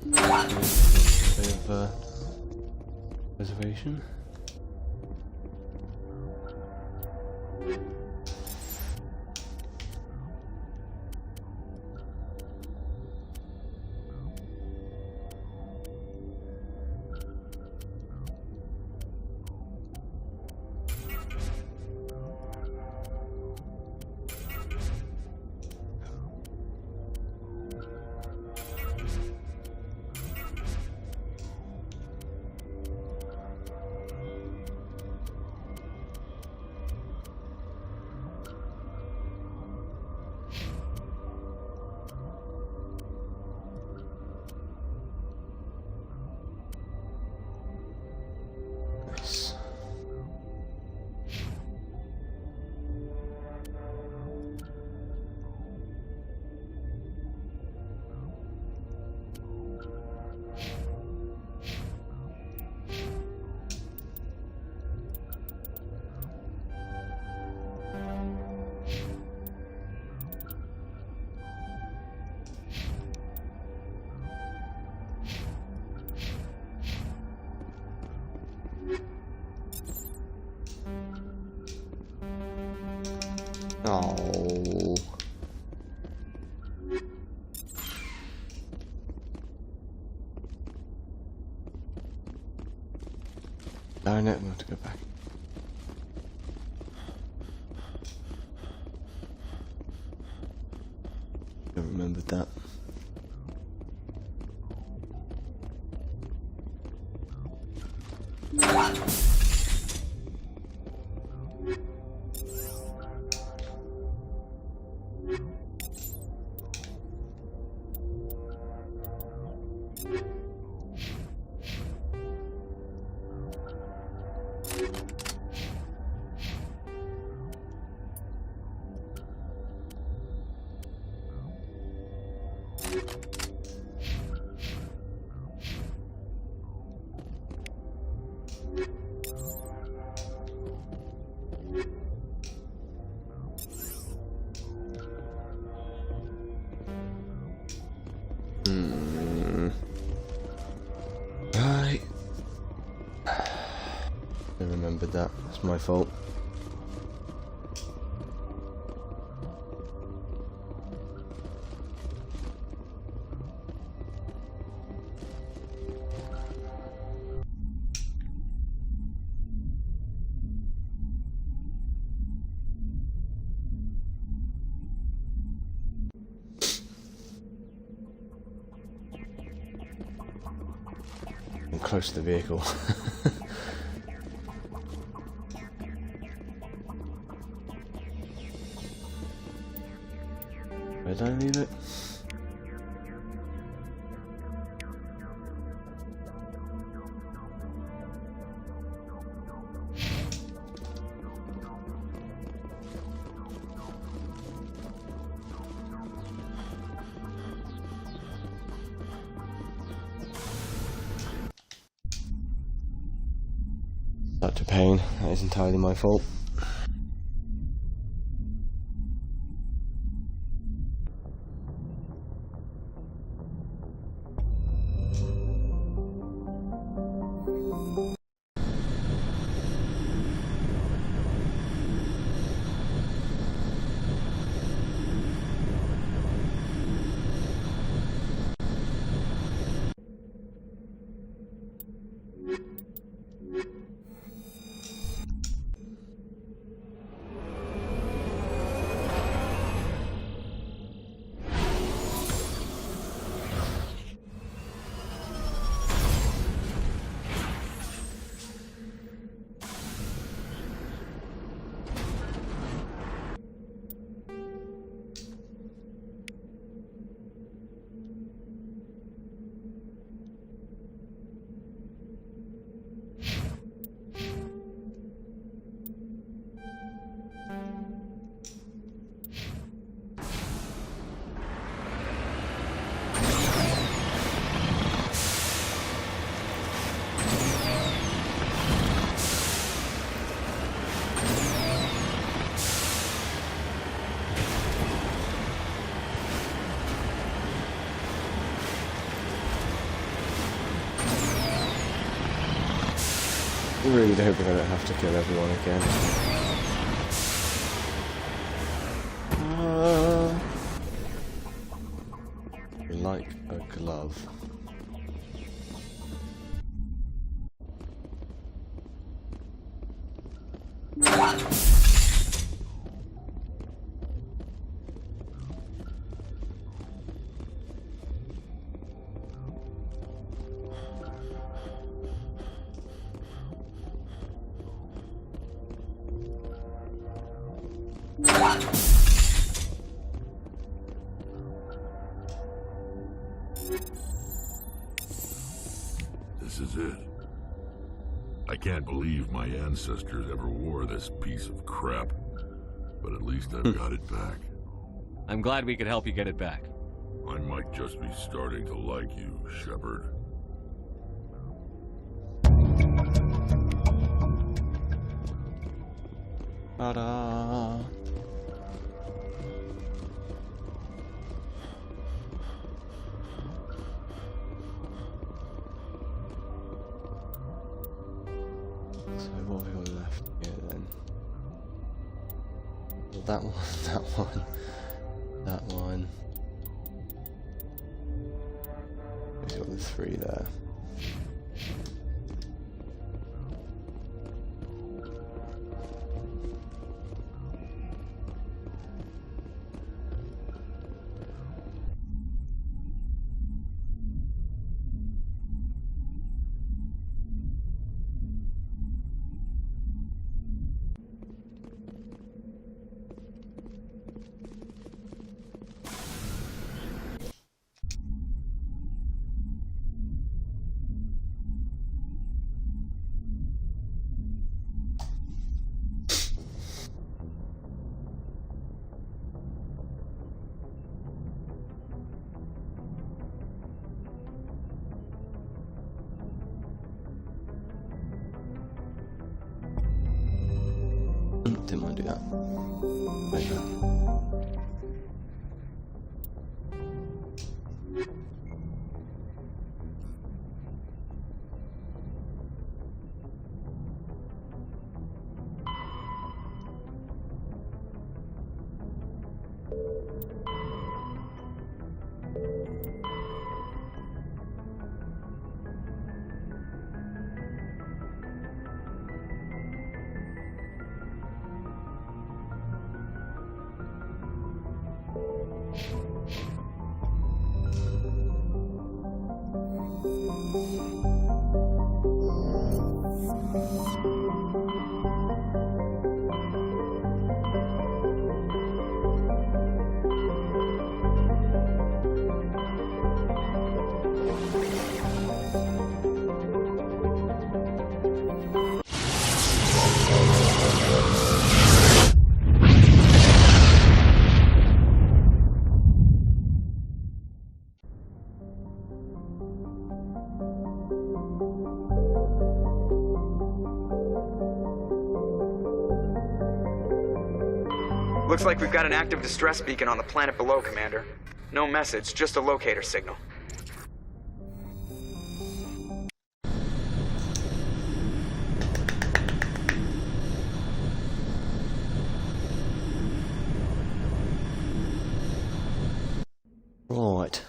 [SPEAKER 1] Bit of reservation. Oh. Darn it, I'm going to go back. I remembered that. Right. I remembered that. It's my fault. I'm close to the vehicle. Where did I leave it? Such a pain. That is entirely my fault. I really hope I don't have to kill everyone again. Like a glove.
[SPEAKER 5] This is it. I can't believe my ancestors ever wore this piece of crap, but at least I've got it back.
[SPEAKER 3] I'm glad we could help you get it back.
[SPEAKER 5] I might just be starting to like you, Shepard.
[SPEAKER 1] Ta-da! So what have we got left here then? Well, that one, that one, that one. We've got the three there. Didn't want to do that. Like that.
[SPEAKER 14] Looks like we've got an active distress beacon on the planet below, Commander. No message, just a locator signal.
[SPEAKER 1] Right.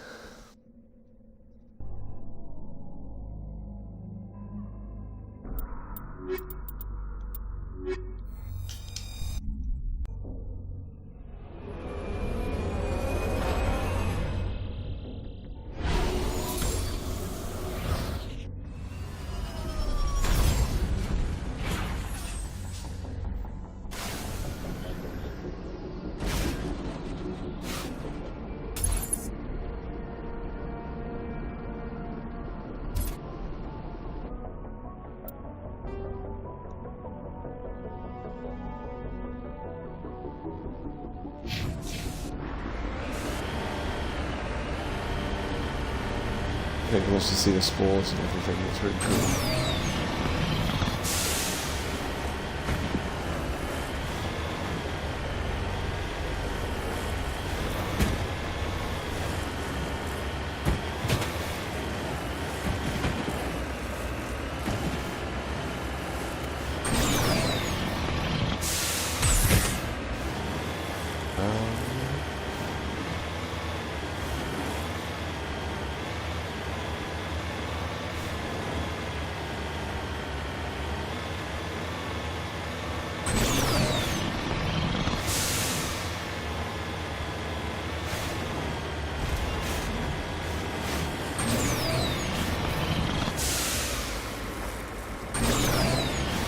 [SPEAKER 1] I can also see the spores and everything. It's really cool.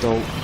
[SPEAKER 1] Don't.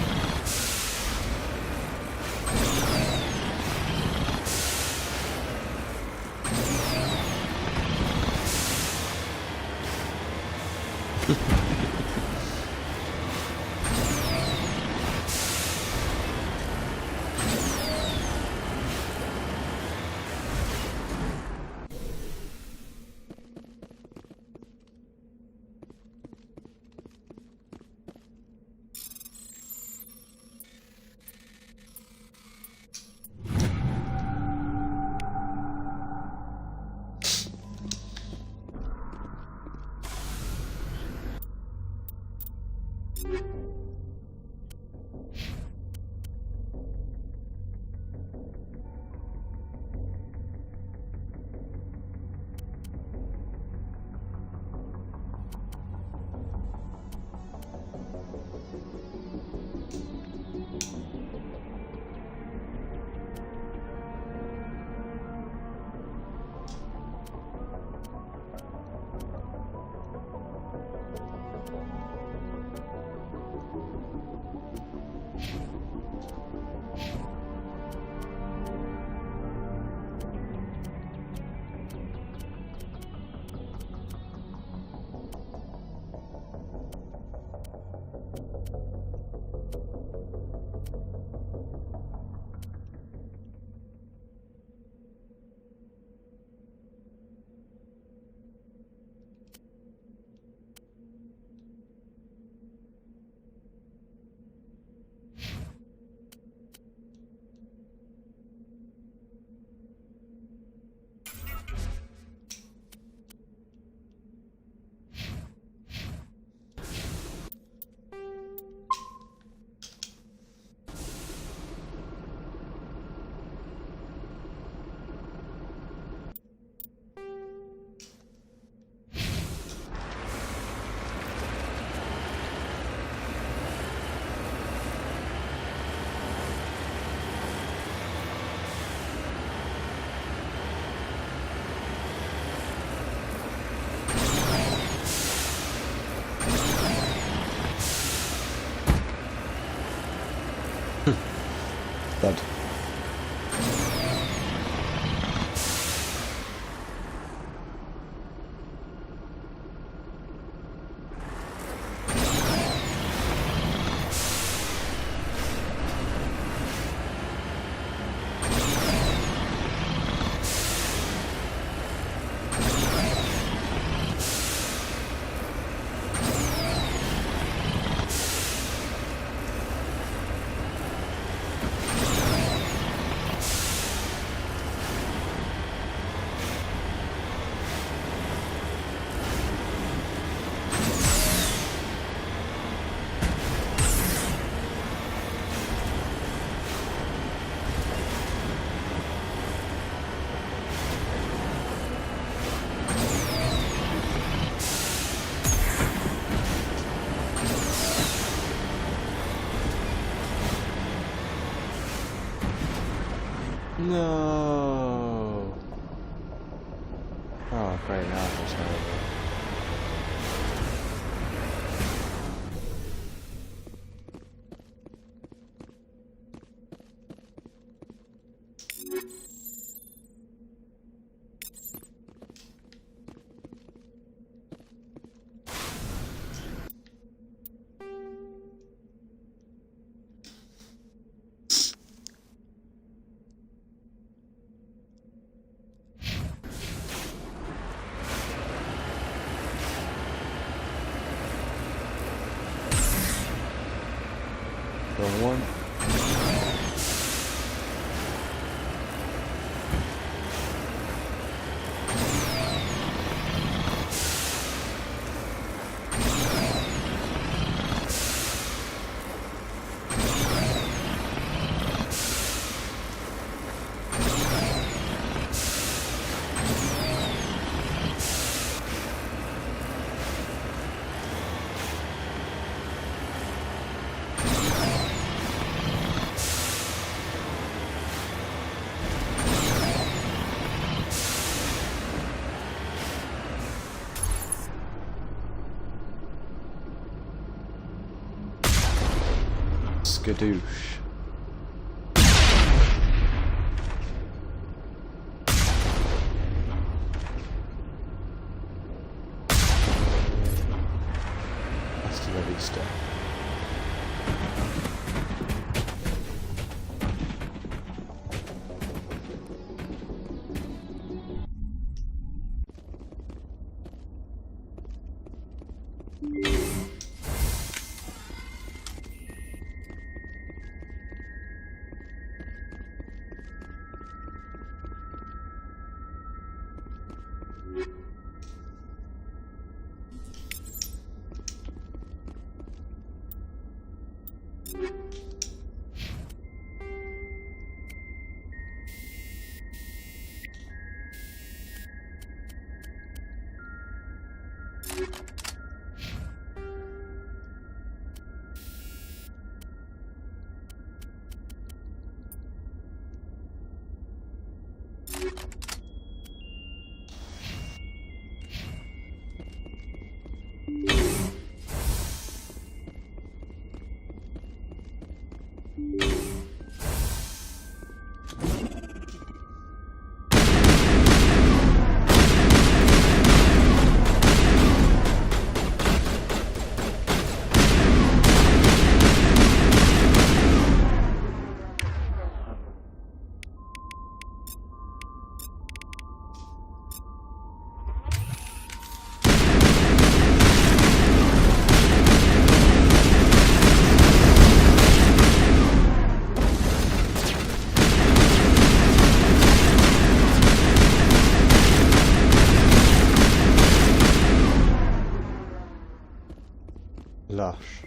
[SPEAKER 1] Thud. No. Oh, great, now I feel terrible. One. Skadoosh. Hasta la vista. Lush.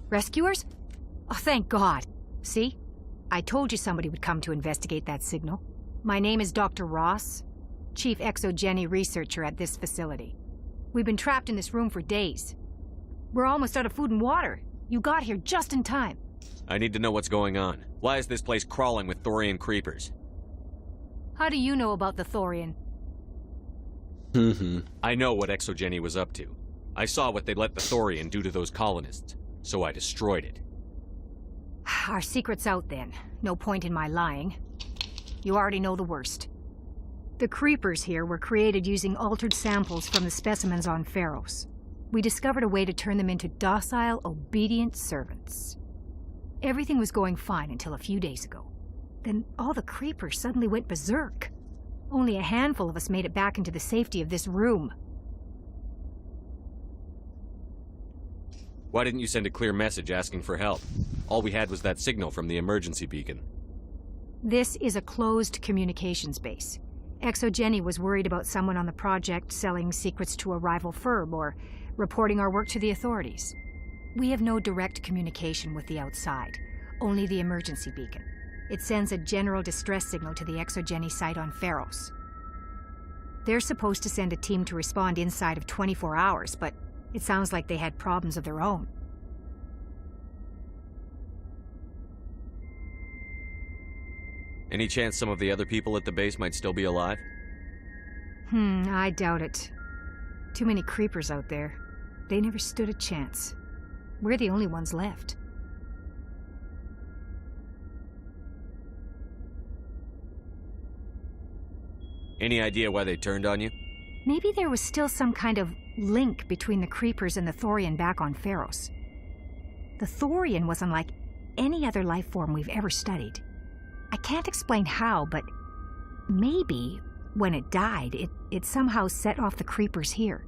[SPEAKER 10] Rescuers? Oh, thank God. See? I told you somebody would come to investigate that signal. My name is Dr. Ross, Chief Exogeny Researcher at this facility. We've been trapped in this room for days. We're almost out of food and water. You got here just in time.
[SPEAKER 3] I need to know what's going on. Why is this place crawling with Thorian creepers?
[SPEAKER 10] How do you know about the Thorian?
[SPEAKER 3] I know what Exogeny was up to. I saw what they let the Thorian do to those colonists, so I destroyed it.
[SPEAKER 10] Our secret's out then. No point in my lying. You already know the worst. The creepers here were created using altered samples from the specimens on Pharos. We discovered a way to turn them into docile, obedient servants. Everything was going fine until a few days ago. Then all the creepers suddenly went berserk. Only a handful of us made it back into the safety of this room.
[SPEAKER 3] Why didn't you send a clear message asking for help? All we had was that signal from the emergency beacon.
[SPEAKER 10] This is a closed communications base. Exogeny was worried about someone on the project selling secrets to a rival firm or reporting our work to the authorities. We have no direct communication with the outside, only the emergency beacon. It sends a general distress signal to the Exogeny site on Pharos. They're supposed to send a team to respond inside of 24 hours, but it sounds like they had problems of their own.
[SPEAKER 3] Any chance some of the other people at the base might still be alive?
[SPEAKER 10] I doubt it. Too many creepers out there. They never stood a chance. We're the only ones left.
[SPEAKER 3] Any idea why they turned on you?
[SPEAKER 10] Maybe there was still some kind of link between the creepers and the Thorian back on Pharos. The Thorian was unlike any other life form we've ever studied. I can't explain how, but maybe when it died, it somehow set off the creepers here.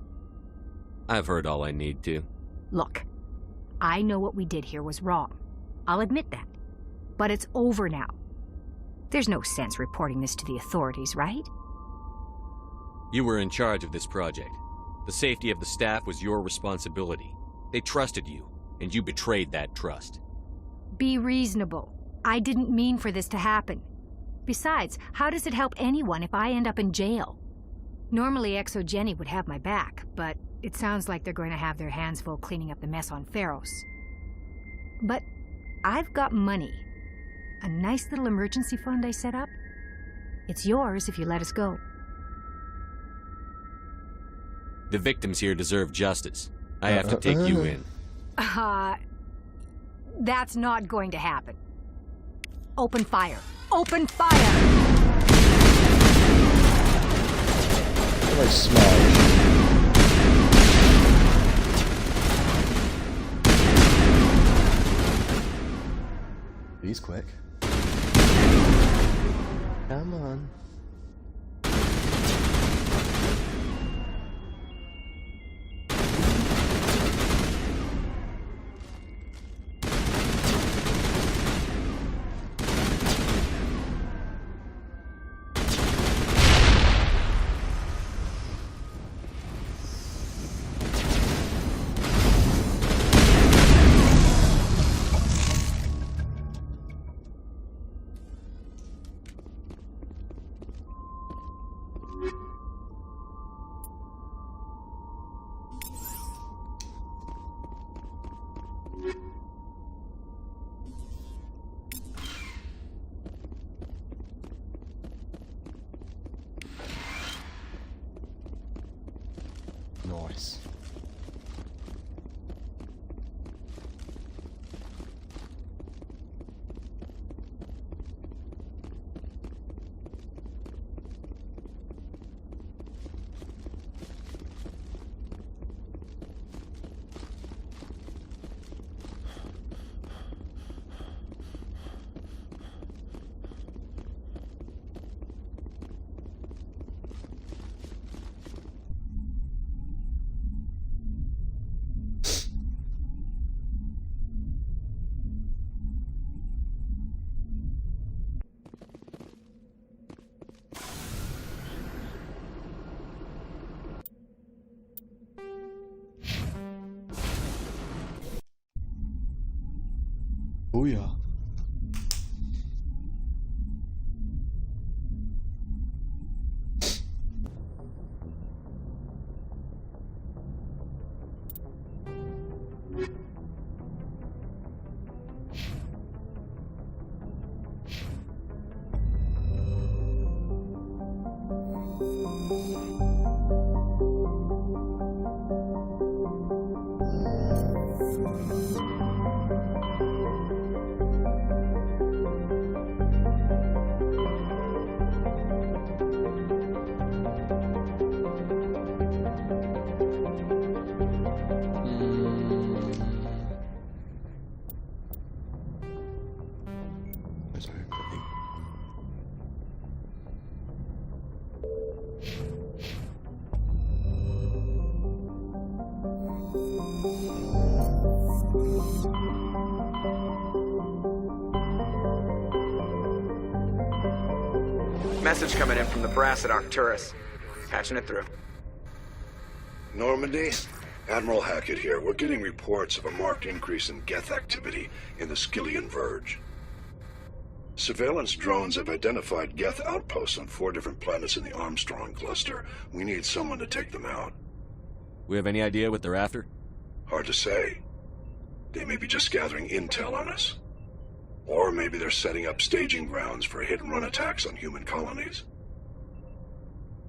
[SPEAKER 3] I've heard all I need to.
[SPEAKER 10] Look, I know what we did here was wrong. I'll admit that. But it's over now. There's no sense reporting this to the authorities, right?
[SPEAKER 3] You were in charge of this project. The safety of the staff was your responsibility. They trusted you, and you betrayed that trust.
[SPEAKER 10] Be reasonable. I didn't mean for this to happen. Besides, how does it help anyone if I end up in jail? Normally Exogeny would have my back, but it sounds like they're going to have their hands full cleaning up the mess on Pharos. But I've got money. A nice little emergency fund I set up. It's yours if you let us go.
[SPEAKER 3] The victims here deserve justice. I have to take you in.
[SPEAKER 10] That's not going to happen. Open fire. Open fire!
[SPEAKER 1] Very smart. He's quick. Come on. Nice. Booyah. Where's our equipment?
[SPEAKER 14] Message coming in from the brass at Arcturus. Patching it through.
[SPEAKER 21] Normandy? Admiral Hackett here. We're getting reports of a marked increase in Geth activity in the Skyllian Verge. Surveillance drones have identified Geth outposts on 4 different planets in the Armstrong cluster. We need someone to take them out.
[SPEAKER 3] We have any idea what they're after?
[SPEAKER 21] Hard to say. They may be just gathering intel on us. Or maybe they're setting up staging grounds for hit-and-run attacks on human colonies.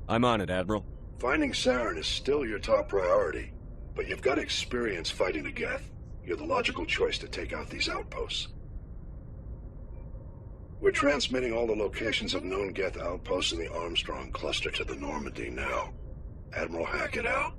[SPEAKER 3] I'm on it, Admiral.
[SPEAKER 21] Finding Saren is still your top priority, but you've got experience fighting the Geth. You're the logical choice to take out these outposts. We're transmitting all the locations of known Geth outposts in the Armstrong cluster to the Normandy now. Admiral Hackett out.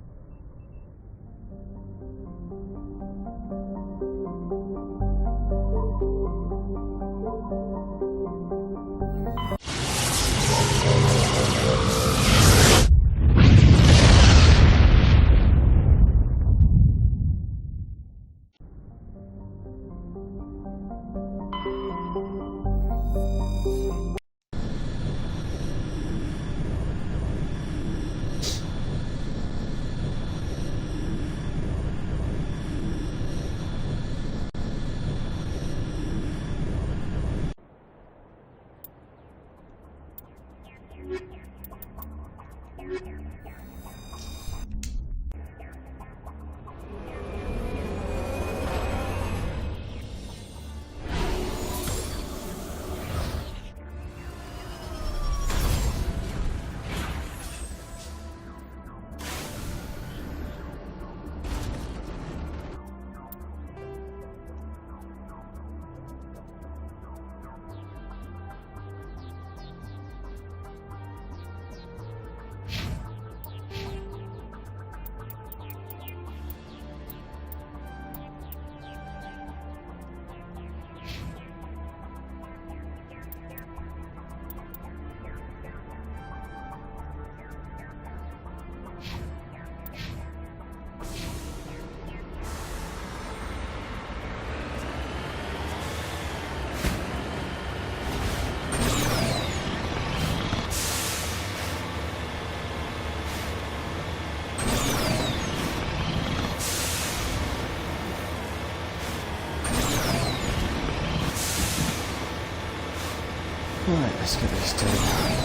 [SPEAKER 1] Right, let's get this done.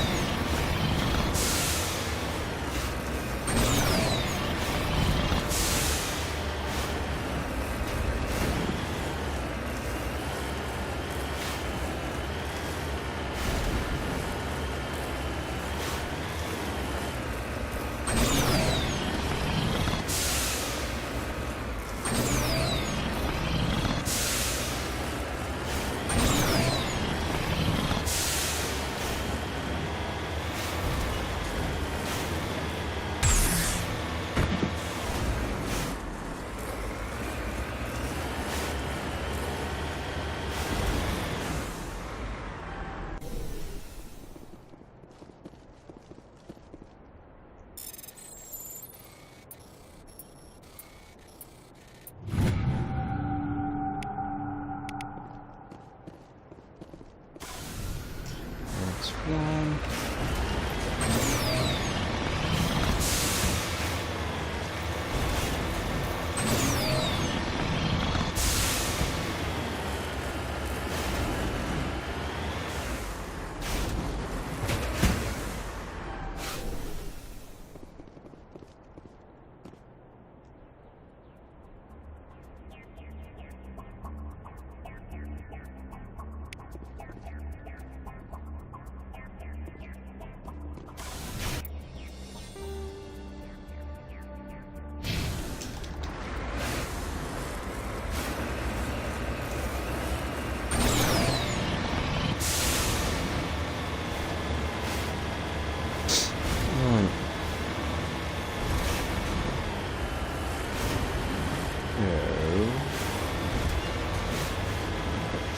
[SPEAKER 1] go.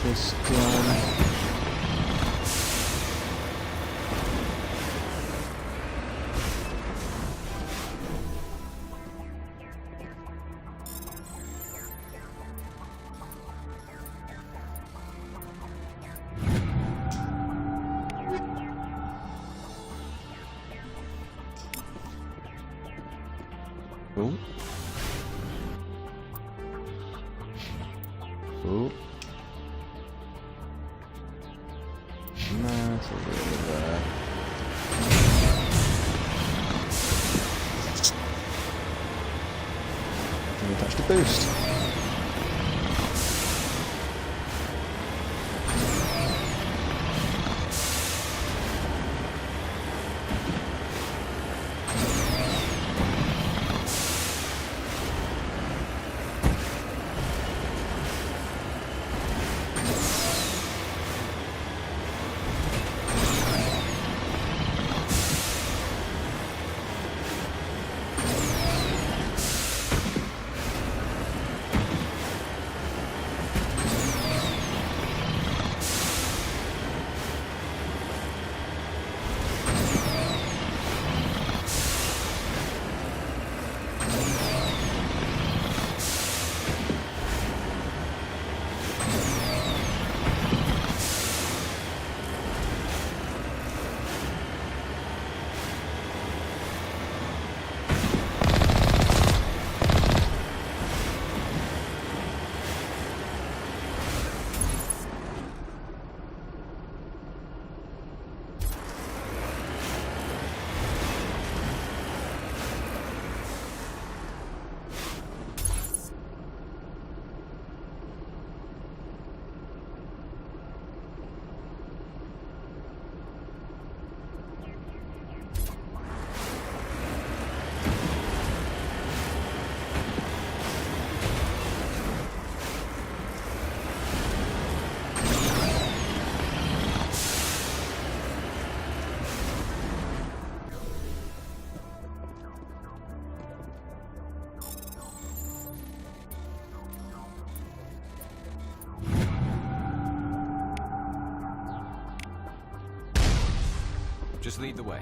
[SPEAKER 1] This done. Oh. Oh. Nice, a little there. Can we touch the boost?
[SPEAKER 17] Just lead the way.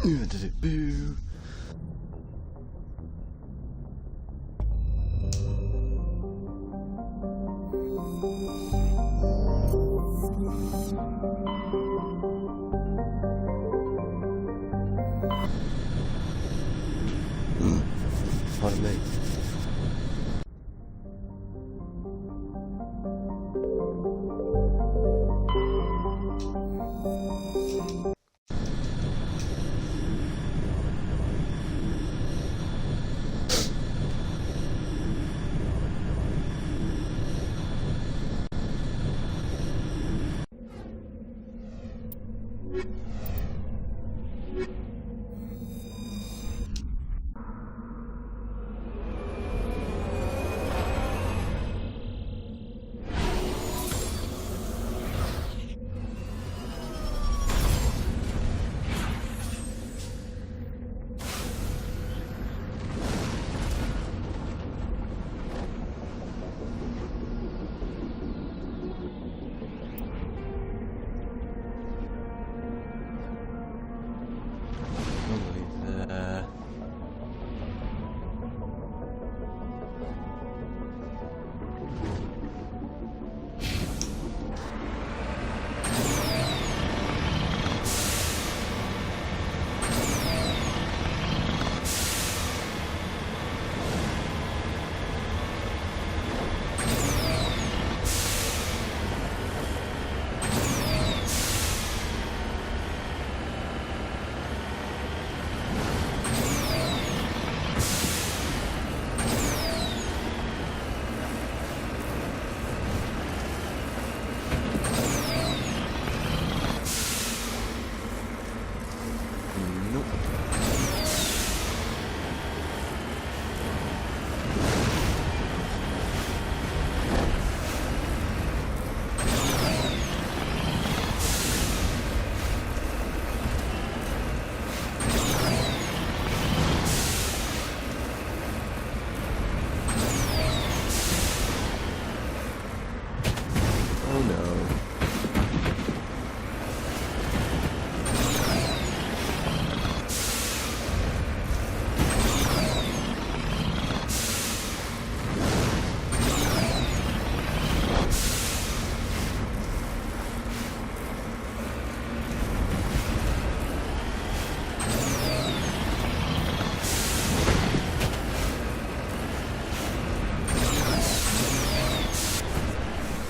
[SPEAKER 1] Boo. Pardon me.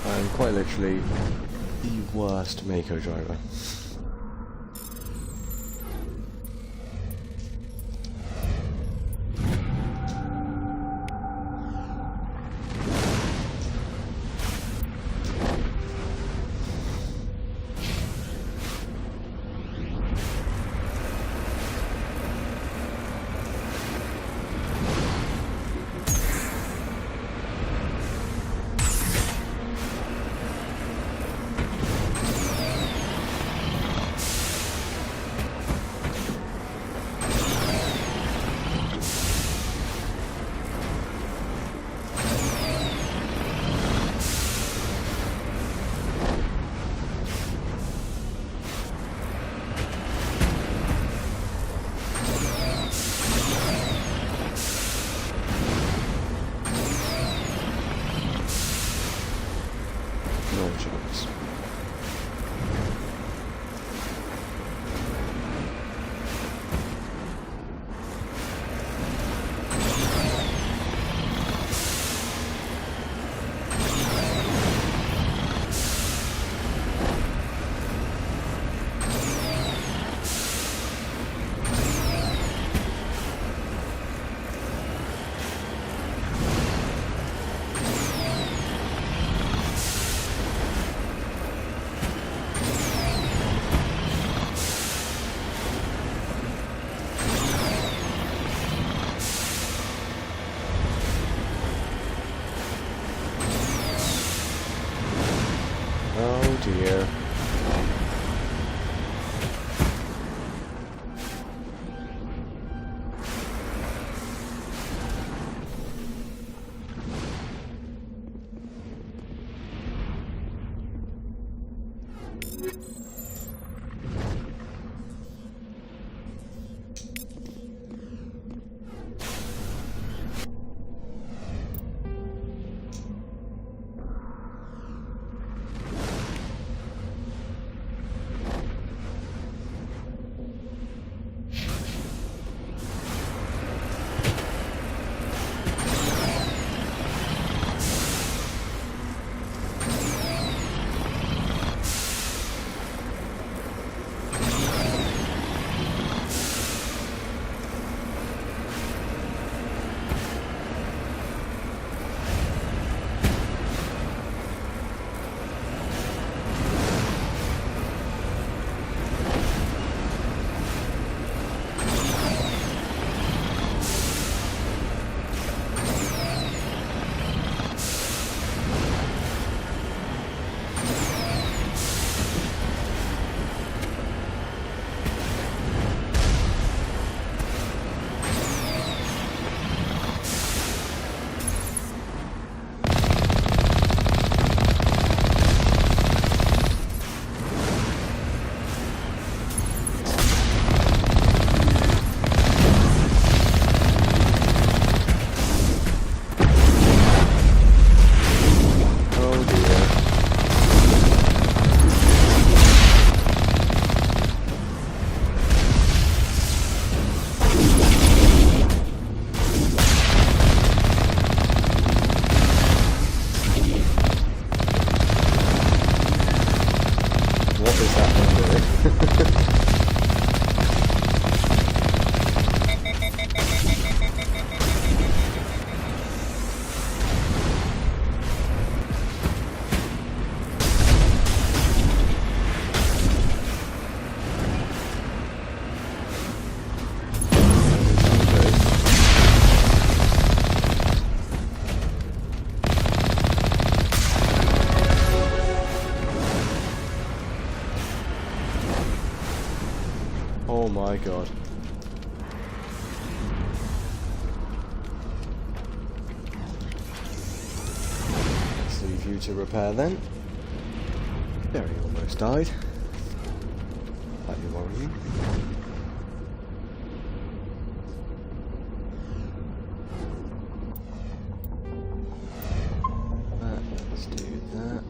[SPEAKER 1] I'm quite literally the worst Mako driver. No chance. Oh dear. my god. Let's leave you to repair then. Very almost died. Slightly worrying. Let's do that.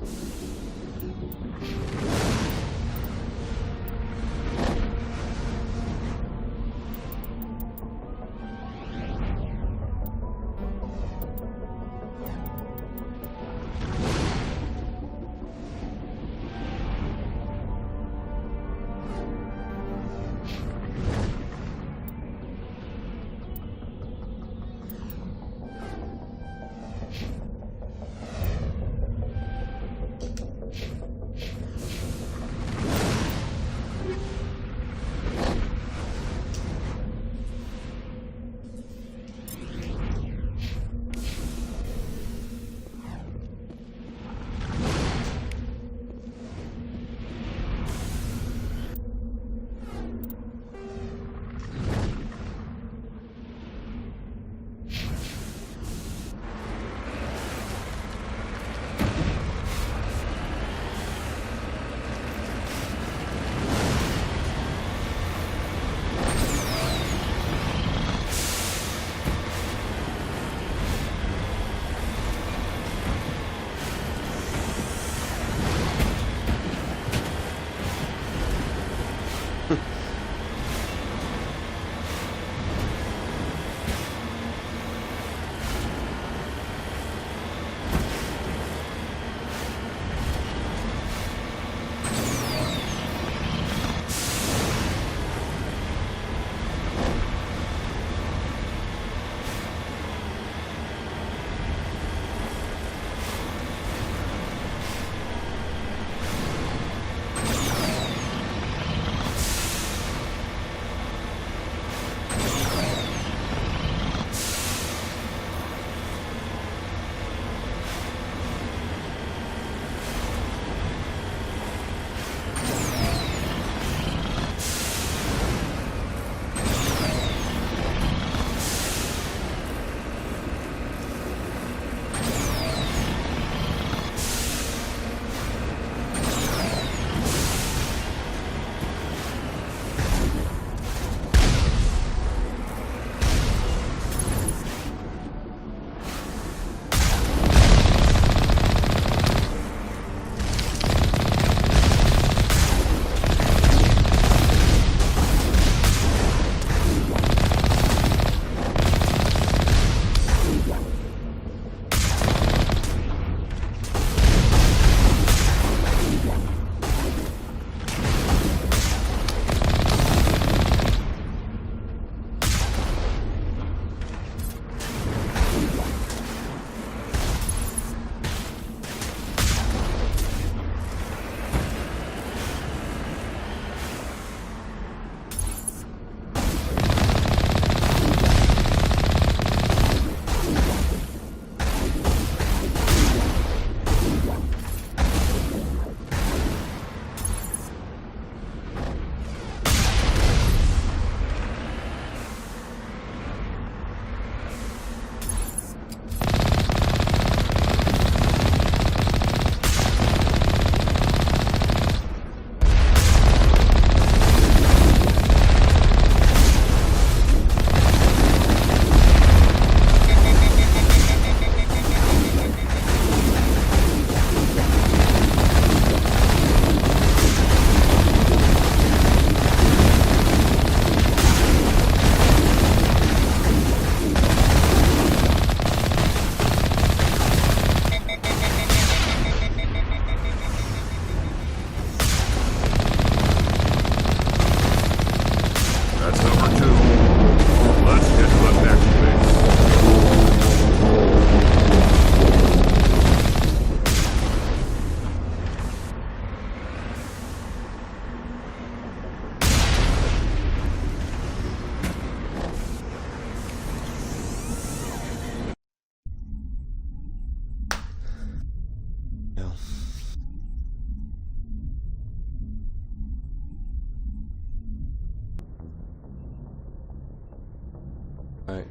[SPEAKER 1] Right,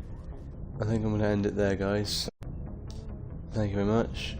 [SPEAKER 1] I think I'm going to end it there, guys. Thank you very much.